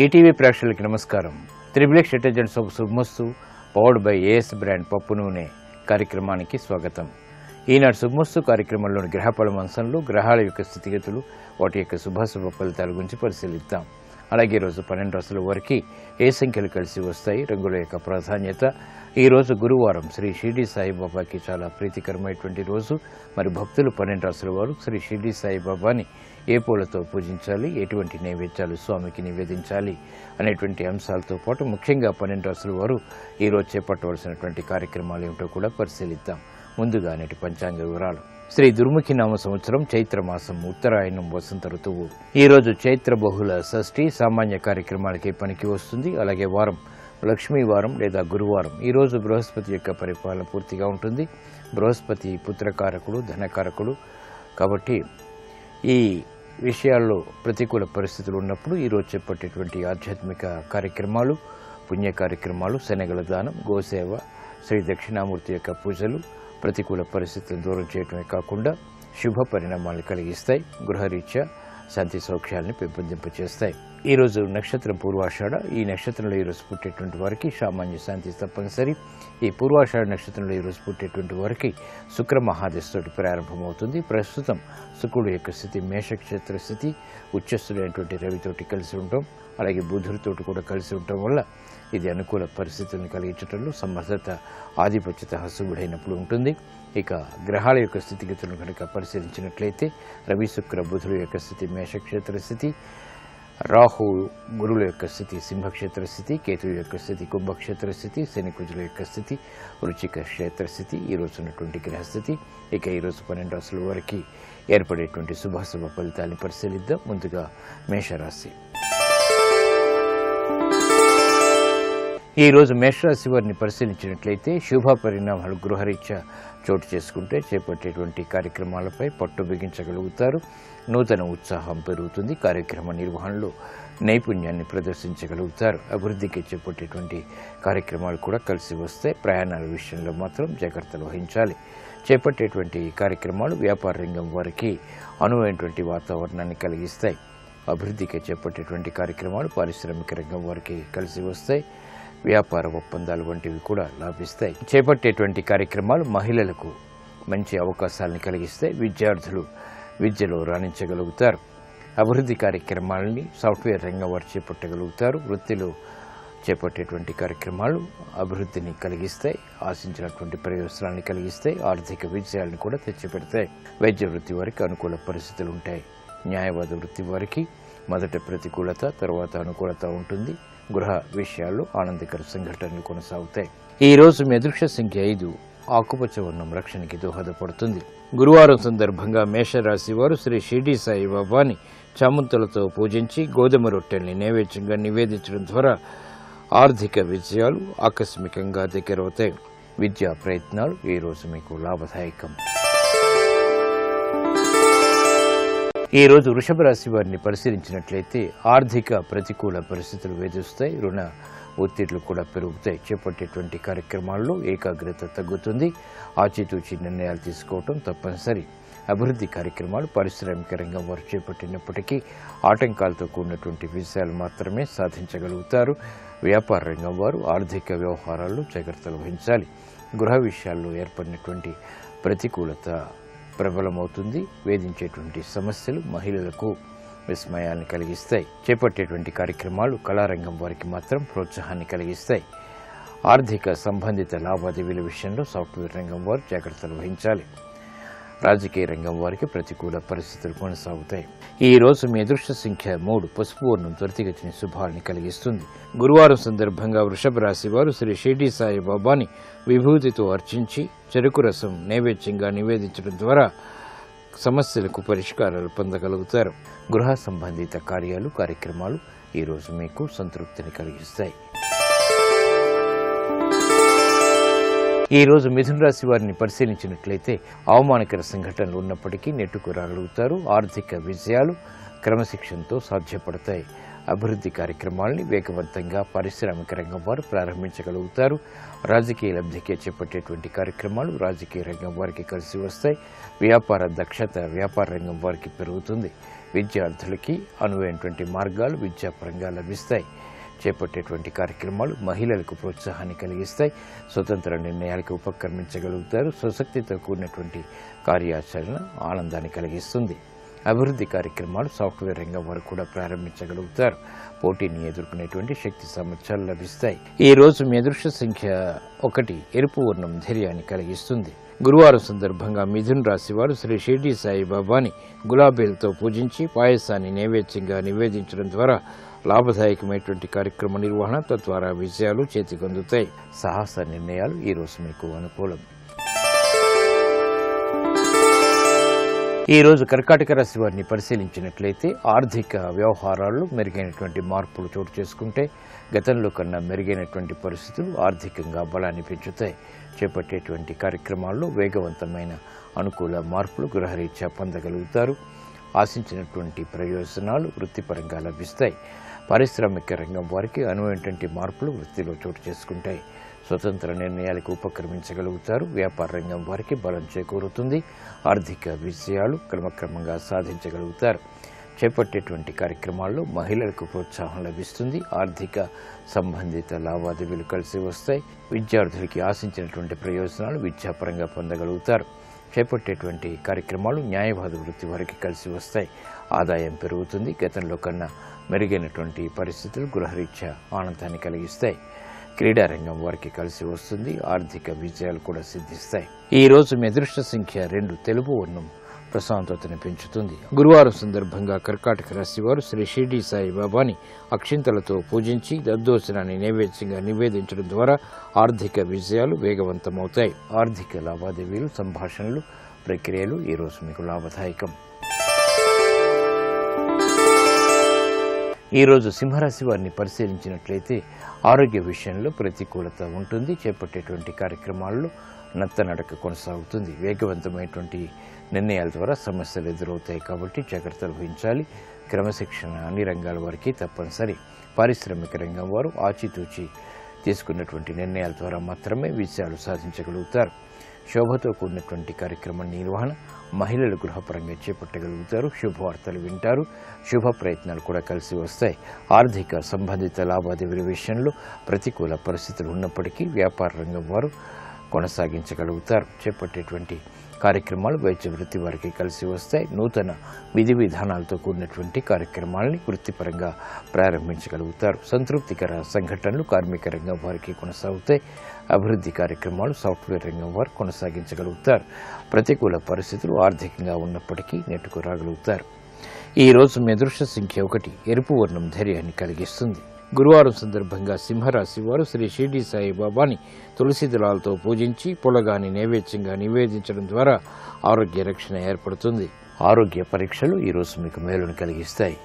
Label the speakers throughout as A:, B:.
A: ETV ప్రేక్షకులకి నమస్కారం. Triplex detergents of Subhamastu powered by as brand పప్పు నూనె కార్యక్రమానికి స్వాగతం. ఈనాడు శుభమస్తు కార్యక్రమంలోని గ్రహఫల మంచంలో గ్రహాల యొక్క స్థితిగతులు, వాటి యొక్క శుభాశుభ ఫలితాల గురించి పరిశీలిద్దాం. అలాగే ఈరోజు 12 రాశుల వారికి ఏ సంఖ్యలు కలిసి వస్తాయి, రంగుల యొక్క ప్రాధాన్యత. ఈరోజు గురువారం శ్రీ షిరిడి సాయిబాబాకి చాలా ప్రీతికరమైనటువంటి రోజు. మరి భక్తులు 12 రాశుల వారు శ్రీ షిరిడి సాయిబాబాని ఏ పూలతో పూజించాలి, ఎటువంటి నైవేద్యాలు స్వామికి నివేదించాలి అనేటువంటి అంశాలతో పాటు ముఖ్యంగా 12 రాశుల వారు ఈరోజు చేపట్టవలసినటువంటి కార్యక్రమాలు ఏమిటో కూడా పరిశీలిద్దాం. ముందుగా నేటి పంచాంగ వివరాలు. శ్రీ దుర్ముఖి నామ సంవత్సరం చైత్రమాసం, ఉత్తరాయణం, వసంత ఋతువు. ఈరోజు చైత్ర బహుళ షష్ఠి, సామాన్య కార్యక్రమాలకి పనికి వస్తుంది. అలాగే వారం లక్ష్మీవారం లేదా గురువారం. ఈరోజు బృహస్పతి యొక్క పరిపాలన పూర్తిగా ఉంటుంది. బృహస్పతి పుత్రకారకుడు, ధనకారకుడు. కాబట్టి ఈ విషయాల్లో ప్రతికూల పరిస్థితులు ఉన్నప్పుడు ఈరోజు చేపట్టేటువంటి ఆధ్యాత్మిక కార్యక్రమాలు, పుణ్య కార్యక్రమాలు, శనగల దానం, గోసేవ, శ్రీ దక్షిణామూర్తి యొక్క పూజలు ప్రతికూల పరిస్థితులను దూరం చేయడమే కాకుండా శుభ పరిణామాలను కలిగిస్తాయి. గృహరీత్యా శాంతి సౌఖ్యాలను పెంపొందింపచేస్తాయి. ఈరోజు నక్షత్రం పూర్వాషాఢ. ఈ నక్షత్రంలో ఈరోజు పుట్టేటువంటి వారికి సామాన్య శాంతి తప్పనిసరి. ఈ పూర్వాషాఢ నక్షత్రంలో ఈరోజు పుట్టేటువంటి వారికి శుక్ర మహాదశతోటి ప్రారంభమవుతుంది. ప్రస్తుతం శుక్రుడు యొక్క స్థితి మేషక్షేత్ర స్థితి, ఉచ్చస్థుడైనటువంటి రవితోటి కలిసి ఉండటం, అలాగే బుధుడితోటి కూడా కలిసి ఉండటం వల్ల ఇది అనుకూల పరిస్థితులను కలిగించడంలో సమర్థత, ఆధిపత్యత హసుగుడైనప్పుడు ఉంటుంది. ఇక గ్రహాల యొక్క స్థితిగతులను కనుక పరిశీలించినట్లయితే రవి శుక్ర బుధుడు యొక్క స్థితి మేషక్షేత్ర స్థితి, రాహు గురువుల యొక్క స్థితి సింహక్షేత్ర స్థితి, కేతువు యొక్క స్థితి కుంభక్షేత్ర స్థితి, శని కుజుల యొక్క స్థితి వృశ్చిక క్షేత్ర స్థితి ఈరోజు ఉన్నటువంటి గ్రహస్థితి. ఇక ఈరోజు 12 రాశుల వారికి ఏర్పడేటువంటి శుభాశుభ ఫలితాలను పరిశీలిద్దాం. ముందుగా మేషరాశి. ఈరోజు మేషరాశి వారిని పరిశీలించినట్లయితే శుభ పరిణామాలు గృహరీత్యా చోటు చేసుకుంటే చేపట్టేటువంటి కార్యక్రమాలపై పట్టు బిగించగలుగుతారు. నూతన ఉత్సాహం పెరుగుతుంది. కార్యక్రమ నిర్వహణలో నైపుణ్యాన్ని ప్రదర్శించగలుగుతారు. అభివృద్ధికి చేపట్టేటువంటి కార్యక్రమాలు కూడా కలిసి వస్తాయి. ప్రయాణాల విషయంలో మాత్రం జాగ్రత్తలు వహించాలి. చేపట్టేటువంటి కార్యక్రమాలు వ్యాపార రంగం వారికి అనువైనటువంటి వాతావరణాన్ని కలిగిస్తాయి. అభివృద్ధికి చేపట్టేటువంటి కార్యక్రమాలు పారిశ్రామిక రంగం వారికి కలిసి వస్తాయి. వ్యాపార ఒప్పందాలు వంటివి కూడా లాభిస్తాయి. చేపట్టేటువంటి కార్యక్రమాలు మహిళలకు మంచి అవకాశాలను కలిగిస్తాయి. విద్యార్థులు విద్యలో రాణించగలుగుతారు. అభివృద్ధి కార్యక్రమాలని సాఫ్ట్వేర్ రంగం వారు చేపట్టగలుగుతారు. వృత్తిలో చేపట్టేటువంటి కార్యక్రమాలు అభివృద్ధిని కలిగిస్తాయి. ఆశించినటువంటి ప్రయోజనాలను కలిగిస్తాయి. ఆర్థిక విజయాలను కూడా తెచ్చిపెడతాయి. వైద్య వృత్తి వారికి అనుకూల పరిస్థితులు ఉంటాయి. న్యాయవాద వృత్తి వారికి మొదట ప్రతికూలత, తర్వాత అనుకూలత ఉంటుంది. గృహ విషయాల్లో ఆనందకర సంఘటనలు కొనసాగుతాయి. ఈ రోజు మీ అదృష్ట సంఖ్య 5. ఆకుపచ్చ వర్ణం రక్షణకి దోహదపడుతుంది. గురువారం సందర్భంగా మేషరాశి వారు శ్రీ షిరిడి సాయిబాబాని చామంతులతో పూజించి గోధుమ రొట్టెల్ని నైవేద్యంగా నివేదించడం ద్వారా ఆర్థిక విజయాలు ఆకస్మికంగా దగ్గరవుతాయి. విద్యా ప్రయత్నాలు ఈ రోజు మీకు లాభదాయకం. ఈ రోజు వృషభ రాశి వారిని పరిశీలించినట్లయితే ఆర్థిక ప్రతికూల పరిస్థితులు వేధిస్తాయి. రుణ ఒత్తిళ్లు కూడా పెరుగుతాయి. చేపట్టేటువంటి కార్యక్రమాల్లో ఏకాగ్రత తగ్గుతుంది. ఆచితూచి నిర్ణయాలు తీసుకోవటం తప్పనిసరి. అభివృద్ధి కార్యక్రమాలు పారిశ్రామిక రంగం వారు చేపట్టినప్పటికీ ఆటంకాలతో కూడినటువంటి విజయాలు మాత్రమే సాధించగలుగుతారు. వ్యాపార రంగం వారు ఆర్థిక వ్యవహారాల్లో జాగ్రత్తలు వహించాలి. గృహ విషయాల్లో ఏర్పడినటువంటి ప్రతికూలత ప్రబలమవుతుంది. వేధించేటువంటి సమస్యలు మహిళలకు విస్మయాన్ని కలిగిస్తాయి. చేపట్టేటువంటి కార్యక్రమాలు కళారంగం వారికి మాత్రం ప్రోత్సాహాన్ని కలిగిస్తాయి. ఆర్థిక సంబంధిత లావాదేవీల విషయంలో సాఫ్ట్వేర్ రంగం వారు జాగ్రత్తలు వహించాలి. రాజకీయ రంగం వారికి ప్రతికూల పరిస్థితులు కొనసాగుతాయి. ఈ రోజు మీ అదృష్ట సంఖ్య 3. పసుపు వర్ణం త్వరితగతిన శుభాన్ని కలిగిస్తుంది. గురువారం సందర్భంగా వృషభ రాశి వారు శ్రీ షిరిడి సాయిబాబాని విభూతితో అర్చించి చెరుకు రసం నైవేద్యంగా నివేదించడం ద్వారా సమస్యలకు పరిష్కారాలు పొందగలుగుతారు. గృహ సంబంధిత కార్యక్రమాలు ఈ రోజు మీకు సంతృప్తిని కలిగిస్తాయి. ఈ రోజు మిథున రాశి వారిని పరిశీలించినట్లయితే అవమానకర సంఘటనలు ఉన్నప్పటికీ నెట్టుకు రాగలుగుతారు. ఆర్థిక విజయాలు క్రమశిక్షణతో సాధ్యపడతాయి. అభివృద్ధి కార్యక్రమాలని వేగవంతంగా పారిశ్రామిక రంగం వారు ప్రారంభించగలుగుతారు. రాజకీయ లబ్ధికి చేపట్టేటువంటి కార్యక్రమాలు రాజకీయ రంగం వారికి కలిసి వస్తాయి. వ్యాపార దక్షత వ్యాపార రంగం వారికి పెరుగుతుంది. విద్యార్థులకి అనువైనటువంటి మార్గాలు విద్యాపరంగా లభిస్తాయి. చేపట్టేటువంటి కార్యక్రమాలు మహిళలకు ప్రోత్సాహాన్ని కలిగిస్తాయి. స్వతంత్ర నిర్ణయాలకు ఉపక్రమించగలుగుతారు. స్వశక్తితో కూడినటువంటి కార్యాచరణ ఆనందాన్ని కలిగిస్తుంది. అభివృద్ధి కార్యక్రమాలు సాఫ్ట్వేర్ రంగం వారు కూడా ప్రారంభించగలుగుతారు. పోటీని ఎదుర్కొనేటువంటి శక్తి సామర్థ్యాలు లభిస్తాయి. ఈ రోజు మీ అదృష్ట సంఖ్య 1 ఎరుపు వర్ణం ధైర్యాన్ని కలిగిస్తుంది. గురువారం సందర్భంగా మిథున్ రాశి వారు శ్రీ షిర్డీ సాయిబాబాని గులాబీలతో పూజించి పాయసాన్ని నైవేద్యంగా నివేదించడం ద్వారా లాభదాయకమైనటువంటి కార్యక్రమ నిర్వహణ తద్వారా విజయాలు చేతికందుతాయి. సాహస నిర్ణయాలు ఈ రోజు మీకు అనుకూలం. ఈ రోజు కర్కాటక రాశి వారిని పరిశీలించినట్లయితే ఆర్థిక వ్యవహారాల్లో మెరుగైనటువంటి మార్పులు చోటు చేసుకుంటే గతంలో కన్నా మెరుగైనటువంటి పరిస్థితులు ఆర్థికంగా బలాన్ని పెంచుతాయి. చేపట్టేటువంటి కార్యక్రమాల్లో వేగవంతమైన అనుకూల మార్పులు గృహరీత్యా పొందగలుగుతారు. ఆశించినటువంటి ప్రయోజనాలు వృత్తిపరంగా లభిస్తాయి. పారిశ్రామిక రంగం వారికి అనువైనటువంటి మార్పులు వృత్తిలో చోటు చేసుకుంటాయి. స్వతంత్ర నిర్ణయాలకు ఉపక్రమించగలుగుతారు. వ్యాపార రంగం వారికి బలం చేకూరుతుంది. ఆర్థిక విజయాలు క్రమక్రమంగా సాధించగలుగుతారు. చేపట్టేటువంటి కార్యక్రమాల్లో మహిళలకు ప్రోత్సాహం లభిస్తుంది. ఆర్థిక సంబంధిత లావాదేవీలు కలిసి వస్తాయి. విద్యార్థులకి ఆశించినటువంటి ప్రయోజనాలు విద్యాపరంగా పొందగలుగుతారు. చేపట్టేటువంటి కార్యక్రమాలు న్యాయవాద వృత్తి వారికి కలిసి వస్తాయి. ఆదాయం పెరుగుతుంది. గతంలో కన్నా మెరుగైనటువంటి పరిస్థితులు గృహరీత్యా ఆనందాన్ని కలిగిస్తాయి. క్రీడారంగం వారికి కలిసి వస్తుంది. ఆర్థిక విజయాలు కూడా సిద్ధిస్తాయి. ఈ రోజు మీ అదృష్ట సంఖ్య 2 తెలుపు వర్ణం ప్రశాంతతను పెంచుతుంది. గురువారం సందర్భంగా కర్కాటక రాశి వారు శ్రీ షిర్డీ సాయిబాబాని అక్షింతలతో పూజించి దద్దోజనాన్ని నైవేద్యంగా నివేదించడం ద్వారా ఆర్థిక విజయాలు వేగవంతమవుతాయి. ఆర్థిక లావాదేవీలు సంభాషణలు ప్రక్రియలు ఈ రోజు మీకు లాభదాయకం. ఈ రోజు సింహరాశి వారిని పరిశీలించినట్లయితే ఆరోగ్య విషయంలో ప్రతికూలత ఉంటుంది. చేపట్టేటువంటి కార్యక్రమాల్లో నత్తనడక కొనసాగుతుంది. వేగవంతమైనటువంటి నిర్ణయాల ద్వారా సమస్యలు ఎదురవుతాయి కాబట్టి జాగ్రత్తలు వహించాలి. క్రమశిక్షణ అన్ని రంగాల వారికి తప్పనిసరి. పారిశ్రామిక రంగం వారు ఆచితూచి తీసుకున్నటువంటి నిర్ణయాల ద్వారా మాత్రమే విజయాలు సాధించగలుగుతారు. శోభతో కూడినటువంటి కార్యక్రమ నిర్వహణ మహిళలు గృహపరంగా చేపట్టగలుగుతారు. శుభవార్తలు వింటారు. శుభ ప్రయత్నాలు కూడా కలిసి వస్తాయి. ఆర్థిక సంబంధిత లావాదేవీల విషయంలో ప్రతికూల పరిస్థితులు ఉన్నప్పటికీ వ్యాపార రంగం వారు కొనసాగించగలుగుతారు. చేపట్టేటువంటి కార్యక్రమాలు వైద్య వృత్తి వారికి కలిసి వస్తాయి. నూతన విధి విధానాలతో కూడినటువంటి కార్యక్రమాలని వృత్తిపరంగా ప్రారంభించగలుగుతారు. సంతృప్తికర సంఘటనలు కార్మిక రంగం వారికి కొనసాగుతాయి. అభివృద్ధి కార్యక్రమాలు సాఫ్ట్వేర్ రంగం వారు కొనసాగించగలుగుతారు. ప్రతికూల పరిస్థితులు ఆర్థికంగా ఉన్నప్పటికీ నెట్టుకు రాగలుగుతారు. ఈ రోజు మీ అదృష్ట సంఖ్య 1 ఎరుపు వర్ణం ధైర్యాన్ని కలిగిస్తుంది. గురువారం సందర్భంగా సింహరాశి వారు శ్రీ షిర్డీ సాయిబాబాని తులసి దళాలతో పూజించి పొలగాని నైవేద్యంగా నివేదించడం ద్వారా ఆరోగ్య రక్షణ ఏర్పడుతుంది. ఆరోగ్య పరీక్షలు ఈ రోజు మీకు మేలును కలిగిస్తాయి.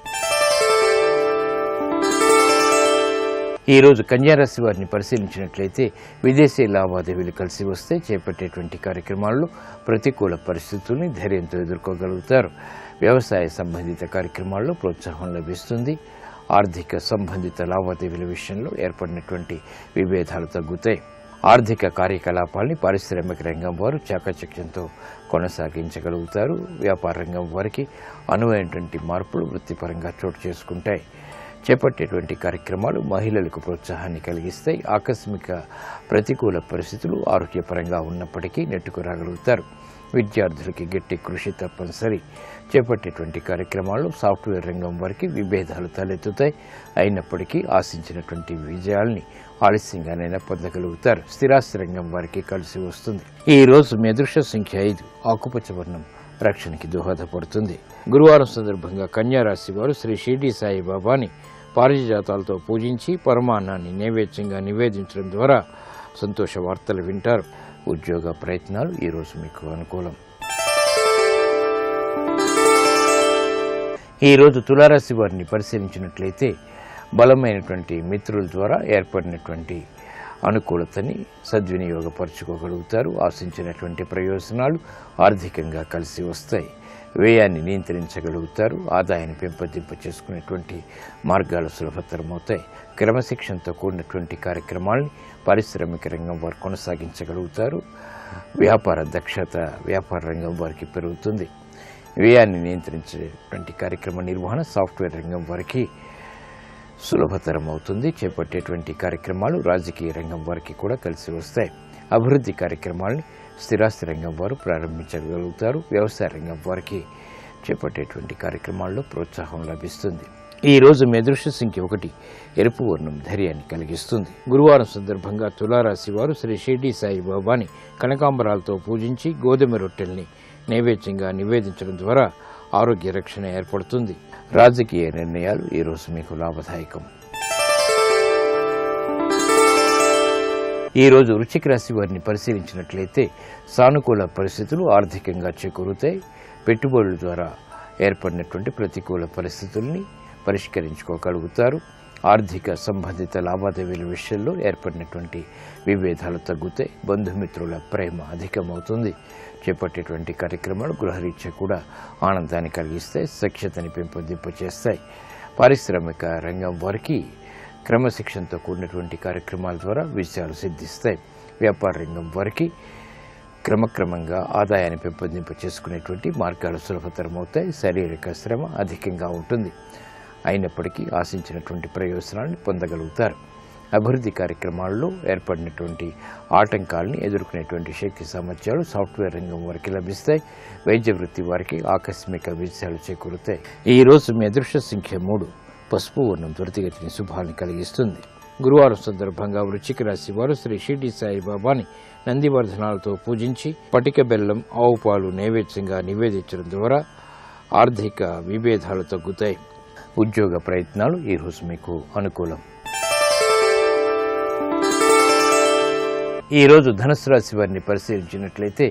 A: ఈ రోజు కన్యారాశి వారిని పరిశీలించినట్లయితే విదేశీ లావాదేవీలు కలిసి వస్తే చేపట్టేటువంటి కార్యక్రమాల్లో ప్రతికూల పరిస్థితుల్ని ధైర్యంతో ఎదుర్కోగలుగుతారు. వ్యవసాయ సంబంధిత కార్యక్రమాల్లో ప్రోత్సాహం లభిస్తుంది. ఆర్థిక సంబంధిత లావాదేవీల విషయంలో ఏర్పడినటువంటి విభేదాలు తగ్గుతాయి. ఆర్థిక కార్యకలాపాలని పారిశ్రామిక రంగం వారు చాకచక్యంతో కొనసాగించగలుగుతారు. వ్యాపార రంగం వారికి అనువైనటువంటి మార్పులు వృత్తిపరంగా చోటు చేసుకుంటాయి. చేపట్టేటువంటి కార్యక్రమాలు మహిళలకు ప్రోత్సాహాన్ని కలిగిస్తాయి. ఆకస్మిక ప్రతికూల పరిస్థితులు ఆరోగ్యపరంగా ఉన్నప్పటికీ నెట్టుకు రాగలుగుతారు. విద్యార్థులకి గట్టి కృషి తప్పనిసరి. చేపట్టేటువంటి కార్యక్రమాల్లో సాఫ్ట్వేర్ రంగం వారికి విభేదాలు తలెత్తుతాయి. అయినప్పటికీ ఆశించినటువంటి విజయాల్ని ఆలస్యంగానైనా పొందగలుగుతారు. స్థిరాస్తి రంగం వారికి కలిసి వస్తుంది. ఈ రోజు మీ అదృష్ట సంఖ్య 5 ఆకుపచ్చ వర్ణం రక్షణకి దోహదపడుతుంది. గురువారం సందర్భంగా కన్యారాశి వారు శ్రీ షిర్డీ సాయిబాబాని పారిజాతాలతో పూజించి పరమాన్నాన్ని నైవేద్యంగా నివేదించడం ద్వారా సంతోష వార్తలు వింటారు. ఉద్యోగ ప్రయత్నాలు ఈ రోజు మీకు అనుకూలం. ఈ రోజు తులారాశి వారిని పరిశీలించినట్లయితే బలమైనటువంటి మిత్రుల ద్వారా ఏర్పడినటువంటి అనుకూలతని సద్వినియోగపరచుకోగలుగుతారు. ఆశించినటువంటి ప్రయోజనాలు ఆర్థికంగా కలిసి వస్తాయి. వ్యయాన్ని నియంత్రించగలుగుతారు. ఆదాయాన్ని పెంపొందింప చేసుకునేటువంటి మార్గాలు సులభతరమవుతాయి. క్రమశిక్షణతో కూడినటువంటి కార్యక్రమాల్ని పారిశ్రామిక రంగం వారు కొనసాగించగలుగుతారు. వ్యాపార దక్షత వ్యాపార రంగం వారికి పెరుగుతుంది. వ్యయాన్ని నియంత్రించేటువంటి కార్యక్రమ నిర్వహణ సాఫ్ట్వేర్ రంగం వారికి సులభతరం అవుతుంది. చేపట్టేటువంటి కార్యక్రమాలు రాజకీయ రంగం వారికి కూడా కలిసి వస్తాయి. అభివృద్ధి కార్యక్రమాలని స్థిరాస్తి రంగం వారు ప్రారంభించగలుగుతారు. వ్యవసాయ రంగం వారికి చేపట్టేటువంటి కార్యక్రమాల్లో ప్రోత్సాహం లభిస్తుంది. ఈ రోజు మీ అదృష్ట సంఖ్య 1 ఎరుపు వర్ణం ధైర్యాన్ని కలిగిస్తుంది. గురువారం సందర్భంగా తులారాశి వారు శ్రీ షిర్డీ సాయిబాబాని కనకాంబరాలతో పూజించి గోధుమ రొట్టెల్ని నైవేద్యంగా నివేదించడం ద్వారా ఆరోగ్య రక్షణ ఏర్పడుతుంది. రాజకీయ నిర్ణయాలు ఈ రోజు మీకు లాభదాయకం. ఈ రోజు వృశ్చిక రాశి వారిని పరిశీలించినట్లయితే సానుకూల పరిస్థితులు ఆర్థికంగా చేకూరుతాయి. పెట్టుబడుల ద్వారా ఏర్పడినటువంటి ప్రతికూల పరిస్థితుల్ని పరిష్కరించుకోగలుగుతారు. ఆర్థిక సంబంధిత లావాదేవీల విషయంలో ఏర్పడినటువంటి విభేదాలు తగ్గుతాయి. బంధుమిత్రుల ప్రేమ అధికమవుతుంది. చేపట్టేటువంటి కార్యక్రమాలు గృహరీత్యా కూడా ఆనందాన్ని కలిగిస్తాయి, సఖ్యతని పెంపొందింపచేస్తాయి. పారిశ్రామిక రంగం వారికి క్రమశిక్షణతో కూడినటువంటి కార్యక్రమాల ద్వారా విజయాలు సిద్ధిస్తాయి. వ్యాపార రంగం వారికి క్రమక్రమంగా ఆదాయాన్ని పెంపొందింప చేసుకునేటువంటి మార్గాలు సులభతరమవుతాయి. శారీరక శ్రమ అధికంగా ఉంటుంది. అయినప్పటికీ ఆశించినటువంటి ప్రయోజనాలను పొందగలుగుతారు. అభివృద్ధి కార్యక్రమాల్లో ఏర్పడినటువంటి ఆటంకాలని ఎదుర్కొనేటువంటి శక్తి సామర్థ్యాలు సాఫ్ట్వేర్ రంగం వారికి లభిస్తాయి. వైద్య వృత్తి వారికి ఆకస్మిక విజయాలు చేకూరుతాయి. ఈ రోజు మీ అదృష్ట సంఖ్య 3 పసుపు వర్ణం త్వరితగతిని శుభాలను కలిగిస్తుంది. గురువారం సందర్భంగా వృశ్చిక రాశి వారు శ్రీ షిర్డీ సాయిబాబాని నందివర్ధనాలతో పూజించి పటిక బెల్లం, ఆవు పాలు నైవేద్యంగా నివేదించడం ద్వారా ఆర్థిక విభేదాలు తగ్గుతాయి. ఉద్యోగ ప్రయత్నాలు ఈ రోజు మీకు అనుకూలం. ఈ రోజు ధనుసు రాశి వారిని పరిశీలించినట్లయితే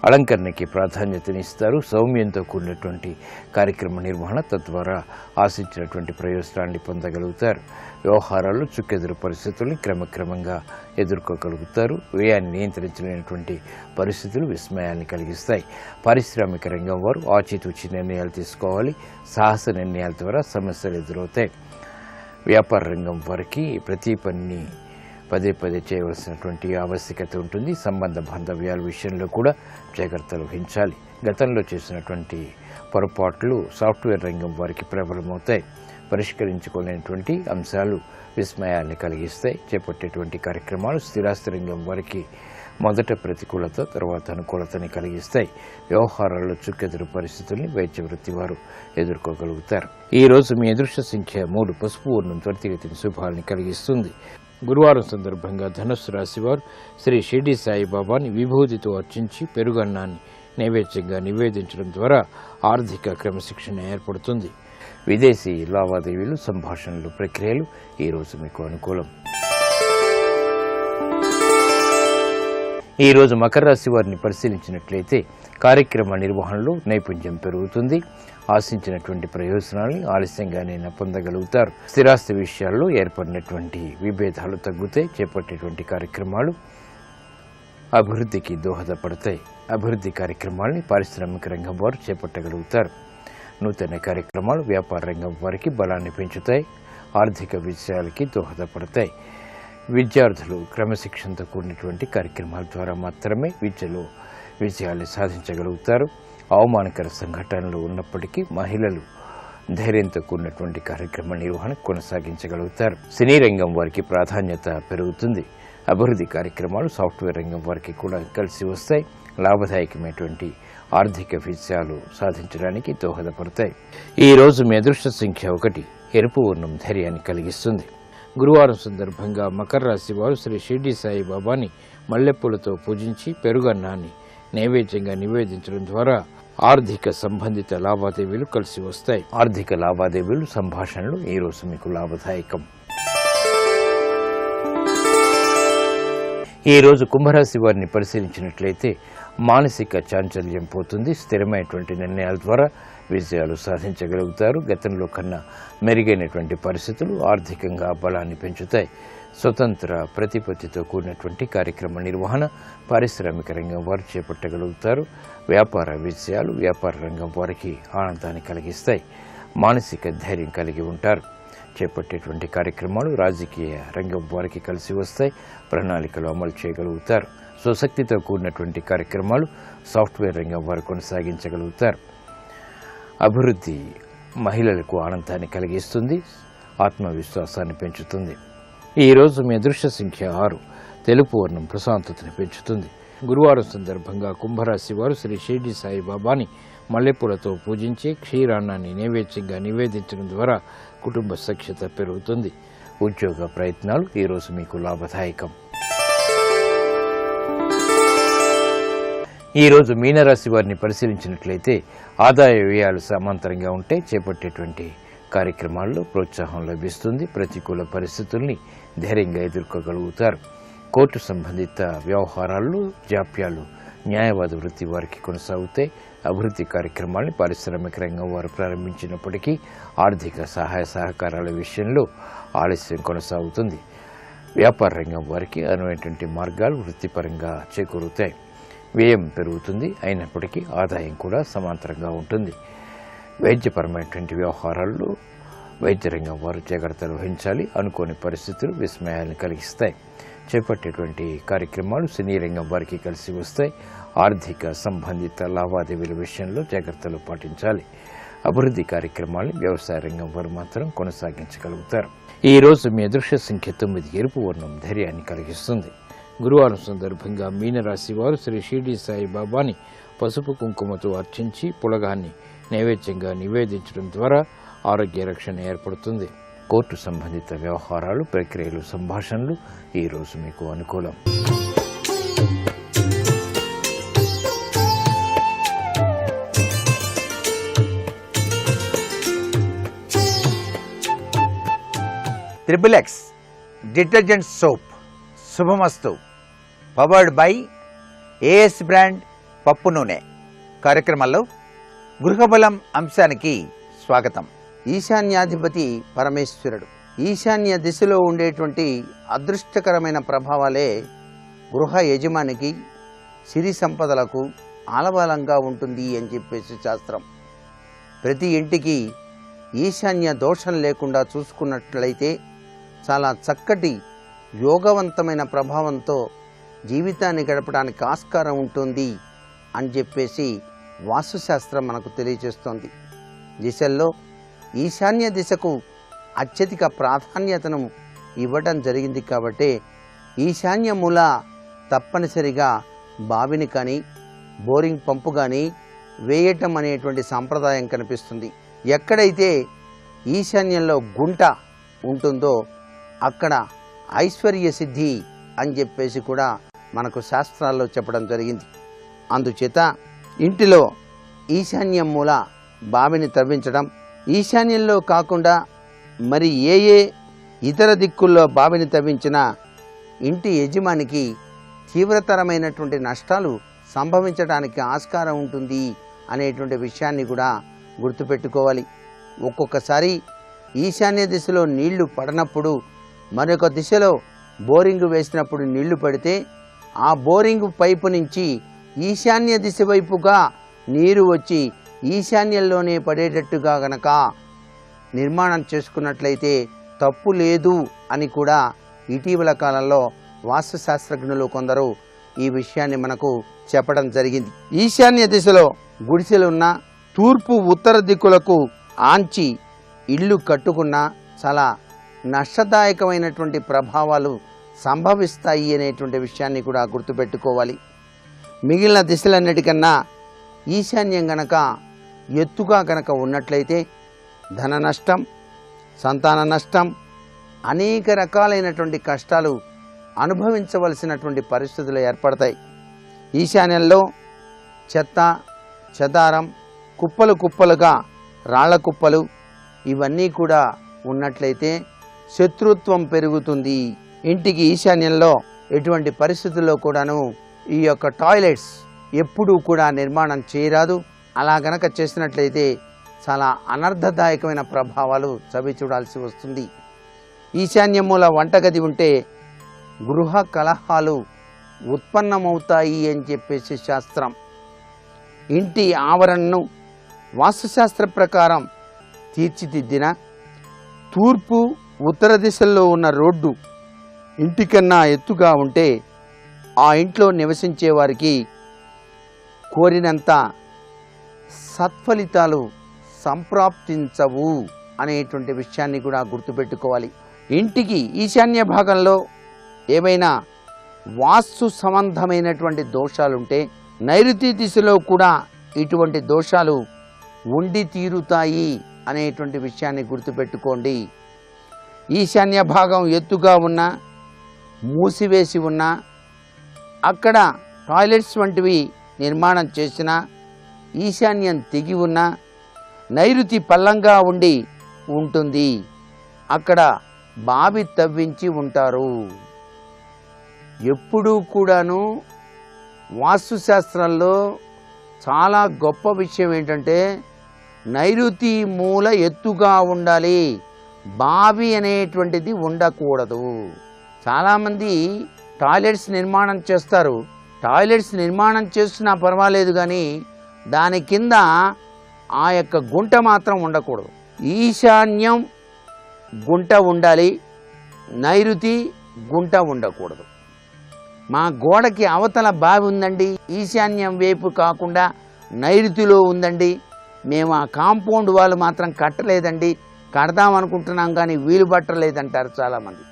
A: అలంకరణకి ప్రాధాన్యతనిస్తారు. సౌమ్యంతో కూడినటువంటి కార్యక్రమ నిర్వహణ తద్వారా ఆశించినటువంటి ప్రయోజనాన్ని పొందగలుగుతారు. వ్యవహారాల్లో చుక్కెదురు పరిస్థితుల్ని క్రమక్రమంగా ఎదుర్కోగలుగుతారు. వ్యయాన్ని నియంత్రించలేనటువంటి పరిస్థితులు విస్మయాన్ని కలిగిస్తాయి. పారిశ్రామిక రంగం వారు ఆచితూచి నిర్ణయాలు తీసుకోవాలి. సాహస నిర్ణయాల ద్వారా సమస్యలు ఎదురవుతాయి. వ్యాపార రంగం వారికి ప్రతి పనిని పదే చేయవలసినటువంటి ఆవశ్యకత ఉంటుంది. సంబంధ బాంధవ్యాల విషయంలో కూడా జాగ్రత్తలు వహించాలి. గతంలో చేసినటువంటి పొరపాట్లు సాఫ్ట్వేర్ రంగం వారికి ప్రబలమవుతాయి. పరిష్కరించుకోలేనటువంటి అంశాలు విస్మయాన్ని కలిగిస్తాయి. చేపట్టేటువంటి కార్యక్రమాలు స్థిరాస్తి రంగం వారికి మొదట ప్రతికూలత, తర్వాత అనుకూలతని కలిగిస్తాయి. వ్యవహారాల్లో చుక్కెదురు పరిస్థితుల్ని వైద్య వృత్తి వారు ఎదుర్కోగలుగుతారు. ఈ రోజు మీ అదృష్ట సంఖ్య 3 పసుపు వర్ణం త్వరితగతిని శుభాలని కలిగిస్తుంది. గురువారం సందర్భంగా ధనుస్సు రాశివారు శ్రీ షిర్డీ సాయిబాబాని విభూతితో అర్చించి పెరుగన్నాన్ని నైవేద్యంగా నివేదించడం ద్వారా ఆర్థిక క్రమశిక్షణ ఏర్పడుతుంది. విదేశీ లావాదేవీలు, సంభాషణలు, ప్రక్రియలు ఈ రోజు మీకు అనుకూలం. ఈ రోజు మకర రాశి వారిని పరిశీలించినట్లయితే కార్యక్రమ నిర్వహణలో నైపుణ్యం పెరుగుతుంది. ఆశించినటువంటి ప్రయోజనాన్ని ఆలస్యంగానే పొందగలుగుతారు. స్థిరాస్తి విషయాల్లో ఏర్పడినటువంటి విభేదాలు తగ్గుతాయి. చేపట్టేటువంటి కార్యక్రమాలు అభివృద్ధికి దోహదపడతాయి. అభివృద్ధి కార్యక్రమాలని పారిశ్రామిక రంగం వారు చేపట్టగలుగుతారు. నూతన కార్యక్రమాలు వ్యాపార రంగం వారికి బలాన్ని పెంచుతాయి. ఆర్థిక విజయాలకి దోహదపడతాయి. విద్యార్థులు క్రమశిక్షణతో కూడినటువంటి కార్యక్రమాల ద్వారా మాత్రమే విద్యలో విజయాలు సాధించగలుగుతారు. అవమానకర సంఘటనలు ఉన్నప్పటికీ మహిళలు ధైర్యంతో కూడినటువంటి కార్యక్రమ నిర్వహణ కొనసాగించగలుగుతారు. సినీ రంగం వారికి ప్రాధాన్యత పెరుగుతుంది. అభివృద్ధి కార్యక్రమాలు సాఫ్ట్వేర్ రంగం వారికి కూడా కలిసి వస్తాయి. లాభదాయకమైనటువంటి ఆర్థిక విజయాలు సాధించడానికి దోహదపడతాయి. ఈ రోజు మీ అదృష్ట సంఖ్య 1 ఎరుపు వర్ణం ధైర్యాన్ని కలిగిస్తుంది. గురువారం సందర్భంగా మకర రాశి వారు శ్రీ షిర్డీ సాయిబాబాని మల్లెపూలతో పూజించి పెరుగన్నాన్ని నైవేద్యంగా నివేదించడం ద్వారా ఆర్థిక సంబంధిత లావాదేవీలు కలిసి వస్తాయి. ఆర్థిక లావాదేవీలు, సంభాషణలు ఈ రోజు మీకు లాభదాయకం. ఈ రోజు కుంభరాశి వారిని పరిశీలించినట్లయితే మానసిక చాంచల్యం పోతుంది. స్థిరమైనటువంటి నిర్ణయాల ద్వారా విజయాలు సాధించగలుగుతారు. గతంలో కన్నా మెరుగైనటువంటి పరిస్థితులు ఆర్థికంగా బలాన్ని పెంచుతాయి. స్వతంత్ర ప్రతిపత్తితో కూడినటువంటి కార్యక్రమ నిర్వహణ పారిశ్రామిక రంగం వారు చేపట్టగలుగుతారు. వ్యాపార విజయాలు వ్యాపార రంగం వారికి ఆనందాన్ని కలిగిస్తాయి. మానసిక ధైర్యం కలిగి ఉంటారు. చేపట్టేటువంటి కార్యక్రమాలు రాజకీయ రంగం వారికి కలిసి వస్తాయి. ప్రణాళికలు అమలు చేయగలుగుతారు. స్వశక్తితో కూడినటువంటి కార్యక్రమాలు సాఫ్ట్వేర్ రంగం వారు కొనసాగించగలుగుతారు. అభివృద్ధి మహిళలకు ఆనందాన్ని కలిగిస్తుంది, ఆత్మవిశ్వాసాన్ని పెంచుతుంది. ఈరోజు మీ అదృష్ట సంఖ్య 6. తెలుపు వర్ణం ప్రశాంతతను పెంచుతుంది. గురువారం సందర్భంగా కుంభరాశి వారు శ్రీ షిరిడి సాయిబాబాని మల్లెపూలతో పూజించి క్షీరాన్నాన్ని నైవేద్యంగా నివేదించడం ద్వారా కుటుంబ సఖ్యత పెరుగుతుంది. ఉద్యోగ ప్రయత్నాలు ఈరోజు మీకు లాభదాయకం. ఈరోజు మీనరాశి వారిని పరిశీలించినట్లయితే ఆదాయ వ్యయాలు సమాంతరంగా ఉంటే చేపట్టేటువంటి కార్యక్రమాల్లో ప్రోత్సాహం లభిస్తుంది. ప్రతికూల పరిస్థితుల్ని ధైర్యంగా ఎదుర్కోగలుగుతారు. కోర్టు సంబంధిత వ్యవహారాల్లో జాప్యాలు న్యాయవాద వృత్తి వారికి కొనసాగుతాయి. అభివృద్ధి కార్యక్రమాన్ని పారిశ్రామిక రంగం వారు ప్రారంభించినప్పటికీ ఆర్థిక సహాయ సహకారాల విషయంలో ఆలస్యం కొనసాగుతుంది. వ్యాపార రంగం వారికి అనువైనటువంటి మార్గాలు వృత్తిపరంగా చేకూరుతాయి. వ్యయం పెరుగుతుంది, అయినప్పటికీ ఆదాయం కూడా సమాంతరంగా ఉంటుంది. వైద్యపరమైనటువంటి వ్యవహారాల్లో వైద్య రంగం వారు జాగ్రత్తలు వహించాలి. అనుకోని పరిస్థితులు విస్మయాలను కలిగిస్తాయి. చేపట్టేటువంటి కార్యక్రమాలు సినీ రంగం వారికి కలిసి వస్తాయి. ఆర్థిక సంబంధిత లావాదేవీల విషయంలో జాగ్రత్తలు పాటించాలి. అభివృద్ధి కార్యక్రమాలను వ్యవసాయ రంగం వారు మాత్రం కొనసాగించగలుగుతారు. ఈ రోజు మీ అదృష్ట సంఖ్య 9. ఎరుపు వర్ణం ధైర్యాన్ని కలిగిస్తుంది. గురువారం సందర్భంగా మీనరాశి వారు శ్రీ షిరిడి సాయిబాబాని పసుపు కుంకుమతో అర్చించి పులగాన్ని నైవేద్యంగా నివేదించడం ద్వారా ఆరోగ్య రక్షణ ఏర్పడుతుంది. కోర్టు సంబంధిత వ్యవహారాలు, ప్రక్రియలు, సంభాషణలు ఈరోజు మీకు అనుకూలం.
B: XXX detergent soap Subhamastu. Powered by as brand పప్పు నూనె కార్యక్రమంలో గృహబలం అంశానికి స్వాగతం. ఈశాన్యాధిపతి పరమేశ్వరుడు. ఈశాన్య దిశలో ఉండేటువంటి అదృష్టకరమైన ప్రభావాలే గృహ యజమానికి సిరి సంపదలకు ఆలబలంగా ఉంటుంది అని చెప్పేసి శాస్త్రం. ప్రతి ఇంటికి ఈశాన్య దోషం లేకుండా చూసుకున్నట్లయితే చాలా చక్కటి యోగవంతమైన ప్రభావంతో జీవితాన్ని గడపడానికి ఆస్కారం ఉంటుంది అని చెప్పేసి వాస్తుశాస్త్రం మనకు తెలియజేస్తోంది. దిశల్లో ఈశాన్య దిశకు అత్యధిక ప్రాధాన్యతను ఇవ్వడం జరిగింది. కాబట్టి ఈశాన్య మూల తప్పనిసరిగా బావిని కానీ బోరింగ్ పంపు కానీ వేయటం అనేటువంటి సాంప్రదాయం కనిపిస్తుంది. ఎక్కడైతే ఈశాన్యంలో గుంట ఉంటుందో అక్కడ ఐశ్వర్య సిద్ధి అని చెప్పేసి కూడా మనకు శాస్త్రాల్లో చెప్పడం జరిగింది. అందుచేత ఇంటిలో ఈశాన్యం మూల బావిని తవ్వించడం, ఈశాన్యంలో కాకుండా మరి ఏ ఇతర దిక్కుల్లో బావిని తవ్వించినా ఇంటి యజమానికి తీవ్రతరమైనటువంటి నష్టాలు సంభవించడానికి ఆస్కారం ఉంటుంది అనేటువంటి విషయాన్ని కూడా గుర్తుపెట్టుకోవాలి. ఒక్కొక్కసారి ఈశాన్య దిశలో నీళ్లు పడనప్పుడు మరొక దిశలో బోరింగ్ వేసినప్పుడు నీళ్లు పడితే ఆ బోరింగ్ పైపు నుంచి ఈశాన్య దిశ వైపుగా నీరు వచ్చి ఈశాన్యంలోనే పడేటట్టుగా గనక నిర్మాణం చేసుకున్నట్లయితే తప్పు లేదు అని కూడా ఇటీవల కాలంలో వాస్తుశాస్త్రజ్ఞులు కొందరు ఈ విషయాన్ని మనకు చెప్పడం జరిగింది. ఈశాన్య దిశలో గుడిసెలున్న తూర్పు ఉత్తర దిక్కులకు ఆంచి ఇల్లు కట్టుకున్నా చాలా నష్టదాయకమైనటువంటి ప్రభావాలు సంభవిస్తాయి అనేటువంటి విషయాన్ని కూడా గుర్తుపెట్టుకోవాలి. మిగిలిన దిశలన్నిటికన్నా ఈశాన్యం గనక ఎత్తుగా గనక ఉన్నట్లయితే ధన నష్టం, సంతాన నష్టం, అనేక రకాలైనటువంటి కష్టాలు అనుభవించవలసినటువంటి పరిస్థితులు ఏర్పడతాయి. ఈశాన్యంలో చెత్త చెదారం, కుప్పలు కుప్పలుగా రాళ్ల కుప్పలు ఇవన్నీ కూడా ఉన్నట్లయితే శత్రుత్వం పెరుగుతుంది. ఇంటికి ఈశాన్యంలో ఎటువంటి పరిస్థితుల్లో కూడాను ఈ యొక్క టాయిలెట్స్ ఎప్పుడూ కూడా నిర్మాణం చేయరాదు. అలా గనక చేసినట్లయితే చాలా అనర్థదాయకమైన ప్రభావాలు చవి చూడాల్సి వస్తుంది. ఈశాన్య మూల వంటగది ఉంటే గృహ కలహాలు ఉత్పన్నమవుతాయి అని చెప్పేసి శాస్త్రం. ఇంటి ఆవరణను వాస్తుశాస్త్ర ప్రకారం తీర్చిదిద్దిన తూర్పు ఉత్తర దిశల్లో ఉన్న రోడ్డు ఇంటికన్నా ఎత్తుగా ఉంటే ఆ ఇంట్లో నివసించే వారికి కోరినంత సత్ఫలితాలు
C: సంప్రాప్తించవు అనేటువంటి విషయాన్ని కూడా గుర్తుపెట్టుకోవాలి. ఇంటికి ఈశాన్య భాగంలో ఏమైనా వాస్తు సంబంధమైనటువంటి దోషాలుంటే నైరుతి దిశలో కూడా ఇటువంటి దోషాలు ఉండి తీరుతాయి అనేటువంటి విషయాన్ని గుర్తుపెట్టుకోండి. ఈశాన్య భాగం ఎత్తుగా ఉన్నా, మూసివేసి ఉన్నా, అక్కడ టాయిలెట్స్ వంటివి నిర్మాణం చేసినా, ఈశాన్యం తెగి ఉన్నా, నైరుతి పల్లంగా ఉండి ఉంటుంది, అక్కడ బావి తవ్వించి ఉంటారు. ఎప్పుడూ కూడాను వాస్తుశాస్త్రంలో చాలా గొప్ప విషయం ఏంటంటే నైరుతి మూల ఎత్తుగా ఉండాలి, బావి అనేటువంటిది ఉండకూడదు. చాలామంది టాయిలెట్స్ నిర్మాణం చేస్తారు, టాయిలెట్స్ నిర్మాణం చేస్తున్నా పర్వాలేదు, కానీ దాని కింద ఆ యొక్క గుంట మాత్రం ఉండకూడదు. ఈశాన్యం గుంట ఉండాలి, నైరుతి గుంట ఉండకూడదు. మా గోడకి అవతల బావి ఉందండి, ఈశాన్యం వైపు కాకుండా నైరుతిలో ఉందండి, మేము ఆ కాంపౌండ్ వాళ్ళు మాత్రం కట్టలేదండి, కడదాం అనుకుంటున్నాం కానీ వీలు పట్టలేదంటారు చాలామంది.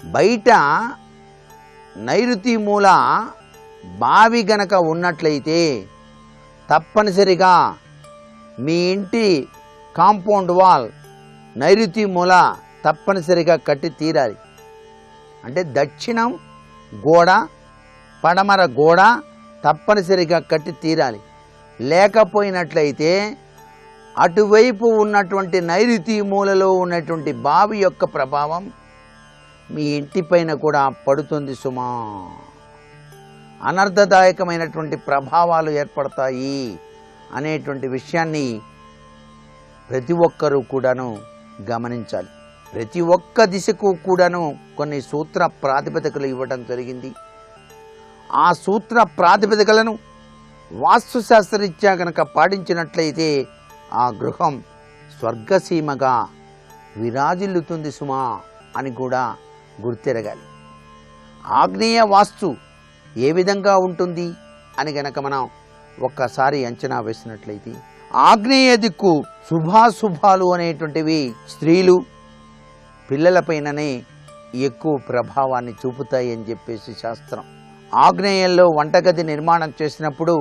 C: బయట నైరుతి మూల బావి గనక ఉన్నట్లయితే తప్పనిసరిగా మీ ఇంటి కాంపౌండ్ వాల్ నైరుతి మూల తప్పనిసరిగా కట్టి తీరాలి. అంటే దక్షిణం గోడ, పడమర గోడ తప్పనిసరిగా కట్టి తీరాలి. లేకపోయినట్లయితే అటువైపు ఉన్నటువంటి నైరుతి మూలలో ఉన్నటువంటి బావి యొక్క ప్రభావం మీ ఇంటిపైన కూడా పడుతుంది సుమా. అనర్థదాయకమైనటువంటి ప్రభావాలు ఏర్పడతాయి అనేటువంటి విషయాన్ని ప్రతి ఒక్కరూ కూడాను గమనించాలి. ప్రతి ఒక్క దిశకు కూడాను కొన్ని సూత్ర ప్రాతిపదికలు ఇవ్వడం జరిగింది. ఆ సూత్ర ప్రాతిపదికలను వాస్తుశాస్త్రరీత్యా కనుక పాటించినట్లయితే ఆ గృహం స్వర్గసీమగా విరాజిల్లుతుంది సుమా అని కూడా గుర్తెరగాలి. ఆగ్నేయ వాస్తు ఏ విధంగా ఉంటుంది అని గనక మనం ఒక్కసారి అంచనా వేసినట్లయితే ఆగ్నేయ దిక్కు శుభాశుభాలు అనేటువంటివి స్త్రీలు పిల్లలపైననే ఎక్కువ ప్రభావాన్ని చూపుతాయి అని చెప్పేసి శాస్త్రం. ఆగ్నేయంలో వంటగది నిర్మాణం చేసినప్పుడు